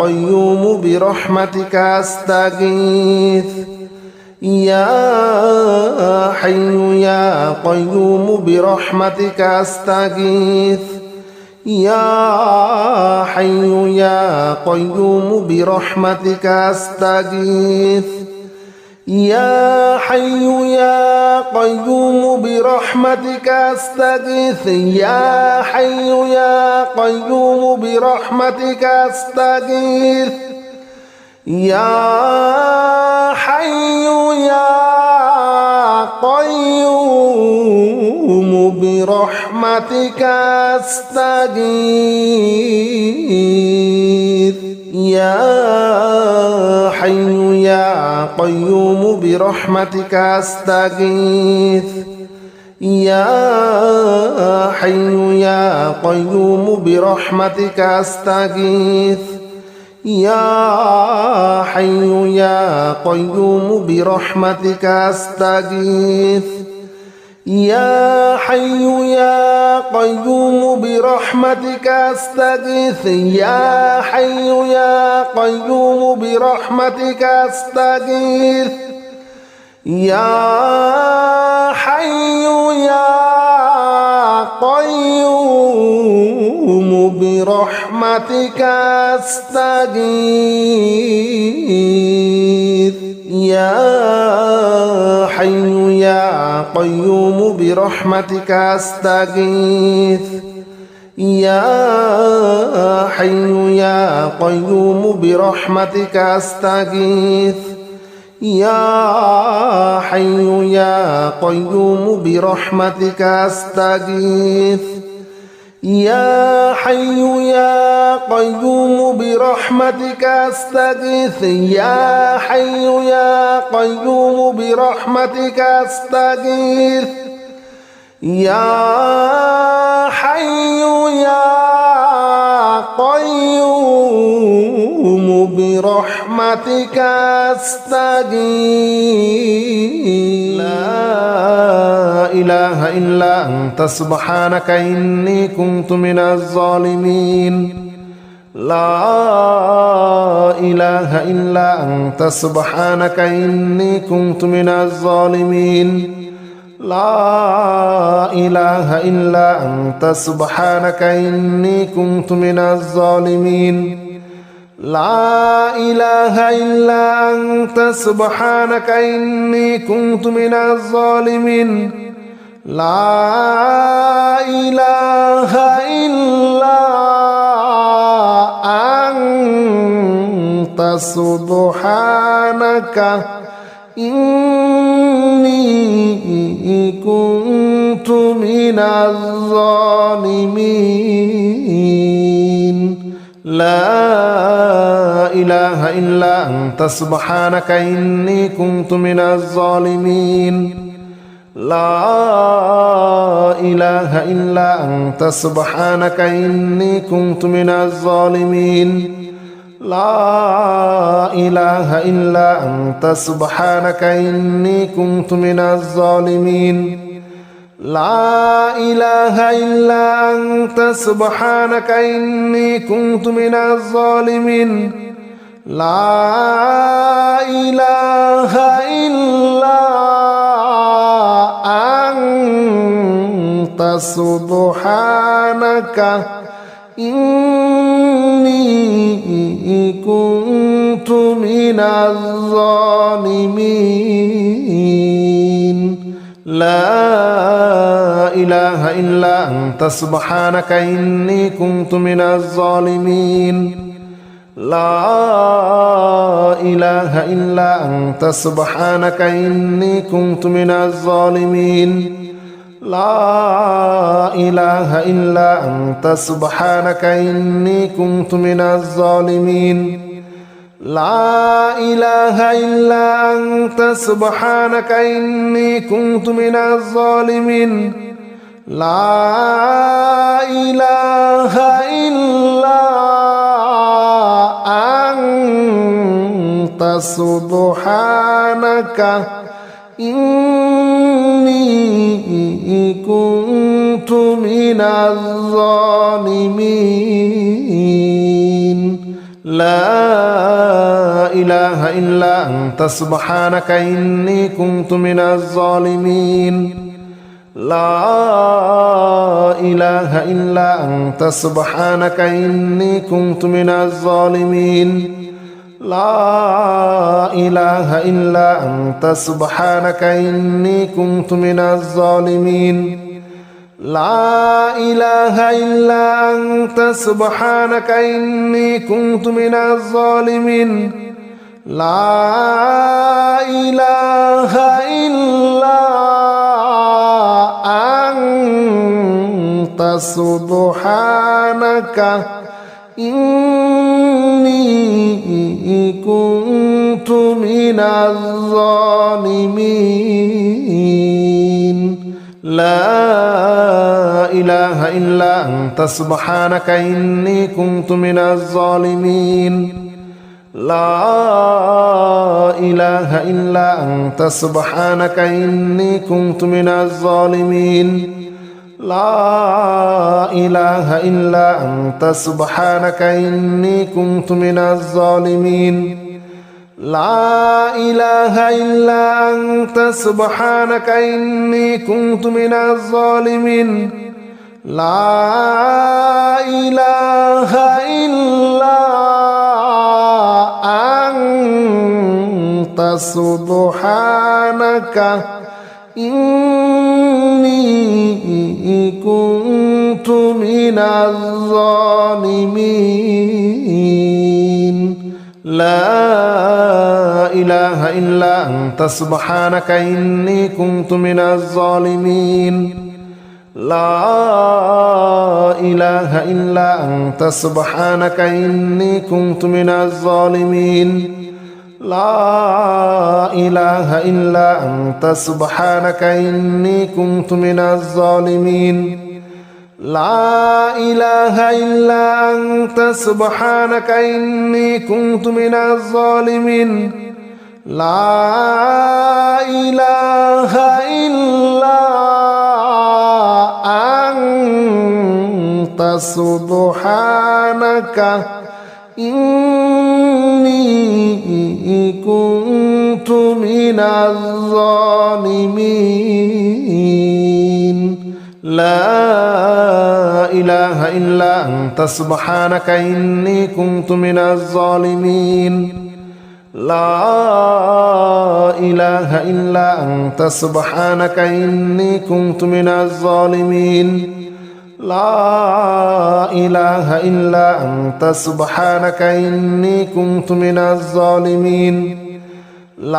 قيوم برحمتك أستغيث يا حي يا قيوم برحمتك أستغيث يا حي يا قيوم برحمتك أستغيث يا حي يا قيوم برحمتك أستغيث يا حي يا قيوم برحمتك أستغيث يا حي يا قيوم برحمتك أستغيث يا حي يا قيوم برحمتك أستغيث يا حي يا قيوم برحمتك أستغيث يا حي يا قيوم برحمتك أستغيث يا حي يا قيوم برحمتك أستغيث يا حي يا قيوم برحمتك أستغيث يا حي يا قيوم برحمتك أستغيث يا حي يا قيوم برحمتك أستغيث يا حي يا قيوم برحمتك أستغيث يا حي يا قيوم برحمتك أستغيث يا حي يا قيوم برحمتك أستغيث يا حي يا قيوم برحمتك أستغيث يا حي يا قيوم برحمتك أستغيث لا إله إلا أنت سبحانك إني كنت من الظالمين لا إله إلا أنت سبحانك إني كنت من الظالمين لا إله إلا أنت سبحانك إني كنت من الظالمين لا إله إلا أنت سبحانك إني كنت من الظالمين لا إله إلا أنت سبحانك إني كنت من الظالمين لا إله إلا أنت سبحانك إني كنت من الظالمين لا إله إلا أنت سبحانك إني كنت من الظالمين لا إله إلا أنت سبحانك إني كنت من الظالمين لا إله إلا أنت سبحانك إني كنت من الظالمين لا إله إلا أنت سبحانك إني كنت من الظالمين لا إله إلا أنت سبحانك إني كنت من الظالمين لا إله إلا أنت سبحانك إني كنت من الظالمين لا إله إلا أنت سبحانك إني كنت من الظالمين لا إله إلا أنت سبحانك إني كنت من الظالمين لا إله إلا أنت سبحانك إني كنت من الظالمين لا إله إلا أنت سبحانك إني كنت من الظالمين لا إله إلا أنت سبحانك إني كنت من الظالمين لا إله إلا أنت سبحانك إني كنت من الظالمين لا إله إلا أنت سبحانك إني كنت من الظالمين لا إله إلا أنت سبحانك إني كنت من الظالمين لا إله إلا أنت سبحانك إني كنت من الظالمين لا إله إلا أنت سبحانك إني كنت من الظالمين لا إله إلا أنت سبحانك إني كنت من الظالمين لا إله إلا أنت سبحانك إني كنت من الظالمين لا إله إلا أنت سبحانك إني كنت من الظالمين لا إله إلا أنت سبحانك إني كنت من الظالمين لا إله إلا أنت سبحانك إني كنت من الظالمين لا إله إلا أنت سبحانك إني كنت من الظالمين لا إله إلا أنت سبحانك إني كنت من الظالمين لا إله إلا أنت سبحانك إني كنت من الظالمين لا إله إلا أنت سبحانك إني كنت من الظالمين لا إله إلا أنت سبحانك إني كنت من الظالمين لا إله إلا أنت سبحانك إني كنت من الظالمين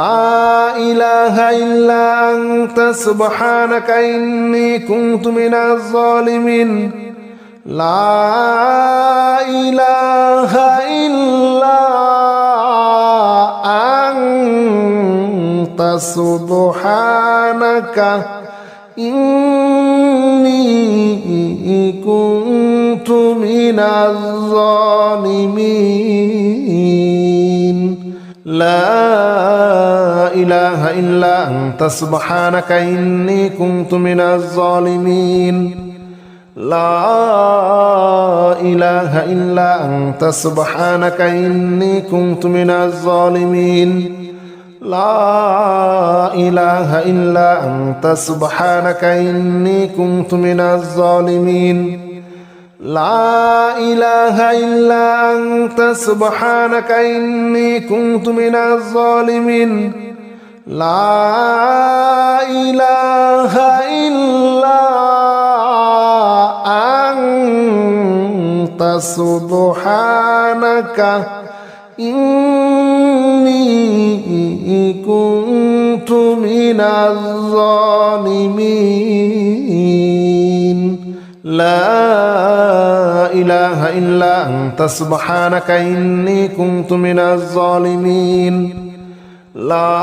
لا إله إلا أنت سبحانك إني كنت من الظالمين لا إله إلا أنت سبحانك إني كنت من الظالمين لا إله إلا أنت سبحانك إني كنت من الظالمين لا إله إلا أنت سبحانك إني كنت من الظالمين لا إله إلا أنت سبحانك إني كنت من الظالمين لا إله إلا أنت سبحانك إني كنت من الظالمين لا إله إلا أنت سبحانك إني كنت من الظالمين لا إله إلا أنت سبحانك إني كنت من الظالمين لا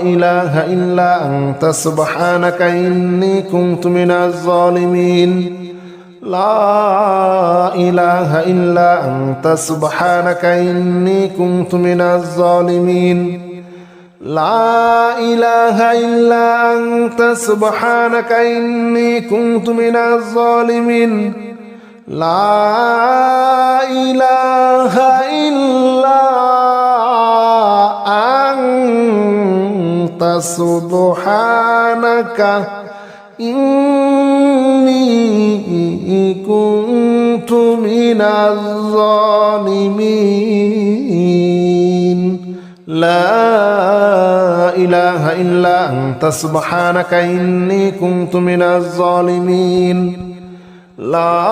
إله إلا أنت سبحانك إني كنت من الظالمين لا إله إلا أنت سبحانك إني كنت من الظالمين لا إله إلا أنت سبحانك إني كنت من الظالمين لا إله سبحانك إني كنت من الظالمين لا إله إلا أنت سبحانك إني كنت من الظالمين لا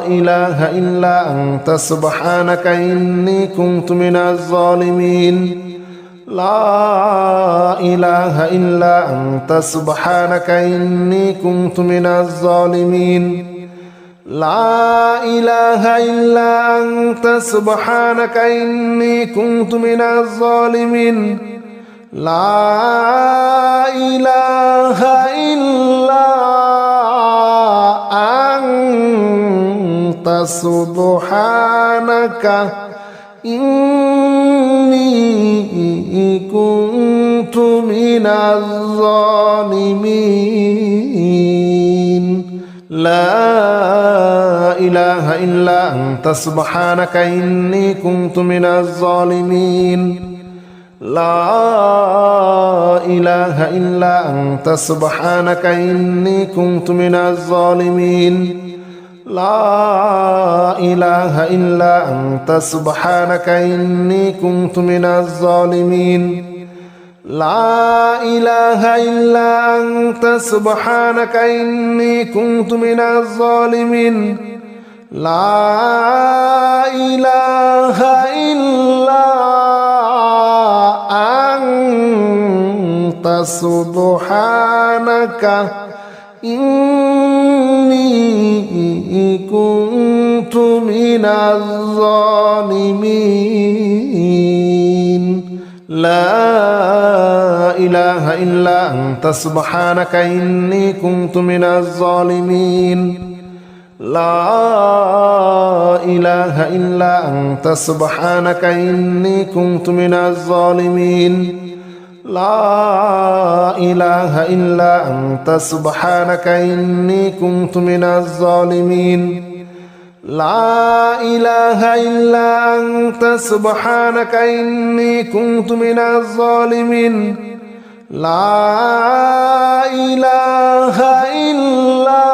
إله إلا أنت سبحانك إني كنت من الظالمين لا إله إلا أنت سبحانك إني كنت من الظالمين لا إله إلا أنت سبحانك إني كنت من الظالمين لا إله إلا أنت سبحانك إني كنت من الظالمين لا إله إلا أنت سبحانك إني كنت من الظالمين لا إله إلا أنت سبحانك إني كنت من الظالمين لا إله إلا أنت سبحانك إني كنت من الظالمين لا إله إلا أنت سبحانك إني كنت من الظالمين لا إله إلا أنت سبحانك إني كنت من الظالمين لا إله إلا أنت سبحانك إني كنت من الظالمين لا إله إلا أنت سبحانك إني كنت من الظالمين لا إله إلا أنت سبحانك إني كنت من الظالمين لا إله إلا أنت سبحانك إني كنت من الظالمين لا إله إلا أنت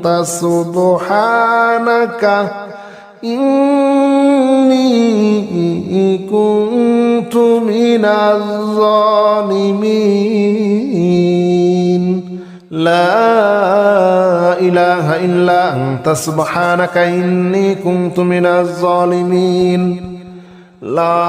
سبحانك إني كنت من الظالمين لا إله إلا أنت سبحانك إني كنت من الظالمين لا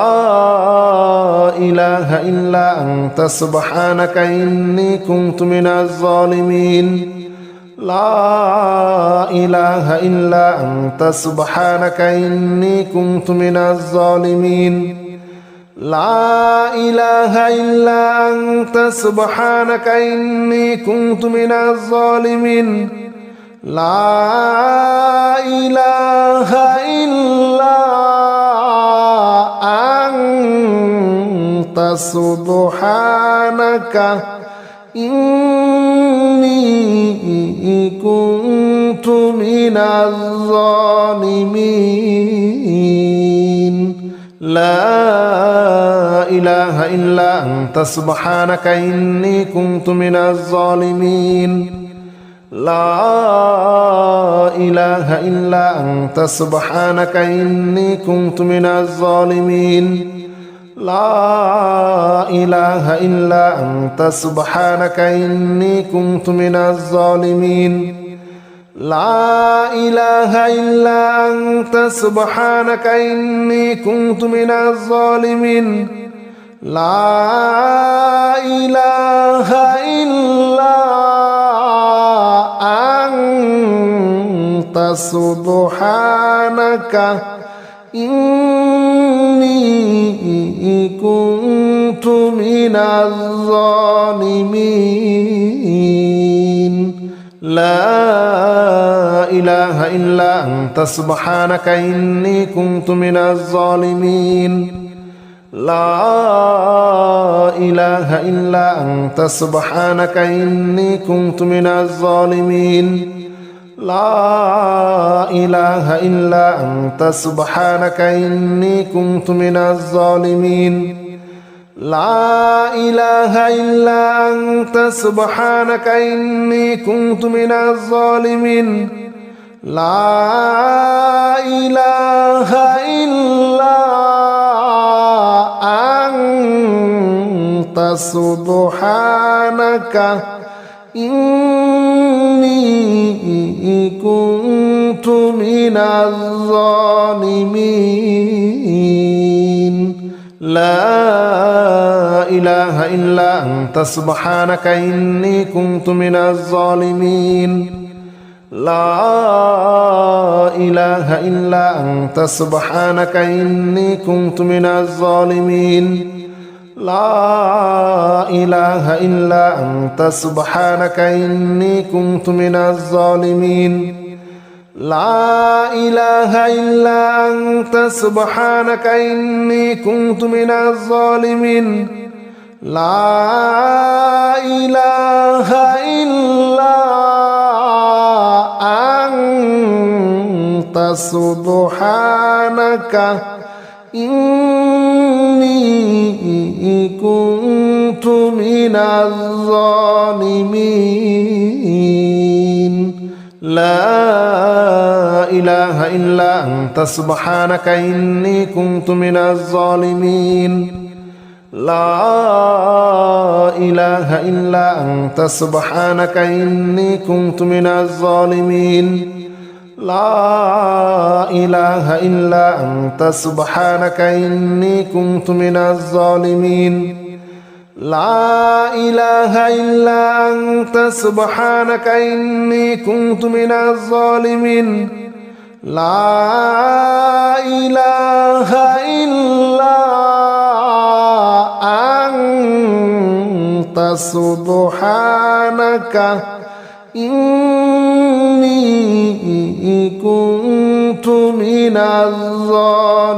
إله إلا أنت سبحانك إني كنت من الظالمين لا إله إلا أنت سبحانك إني كنت من الظالمين لا إله إلا أنت سبحانك إني كنت من الظالمين لا إله إلا أنت سبحانك إني كنت من الظالمين لا إله إلا أنت سبحانك إني كنت من الظالمين لا إله إلا أنت سبحانك إني كنت من الظالمين لا إله إلا أنت سبحانك إني كنت من الظالمين لا إله إلا أنت سبحانك إني كنت من الظالمين لا إله إلا أنت سبحانك إني كنت من الظالمين لا إله إلا أنت سبحانك إني كنت من الظالمين لا إله إلا أنت سبحانك إني كنت من الظالمين لا إله إلا أنت سبحانك إني كنت من الظالمين لا إله إلا أنت سبحانك إني كنت من الظالمين لا إله إلا أنت سبحانك إني كنت من الظالمين لا إله إلا أنت سبحانك إني كنت من الظالمين لا إله إلا أنت سبحانك إني كنت من الظالمين لا إله إلا أنت سبحانك إني كنت من الظالمين لا إله إلا أنت سبحانك إني كنت من الظالمين لا إله إلا أنت سبحانك إني كنت من الظالمين لا إله إلا أنت سبحانك إني كنت من الظالمين لا إله إلا أنت سبحانك إني كنت من الظالمين لا إله إلا أنت سبحانك إني كنت من الظالمين لا إله إلا أنت سبحانك إني كنت من الظالمين لا إله إلا أنت سبحانك إني كنت من الظالمين.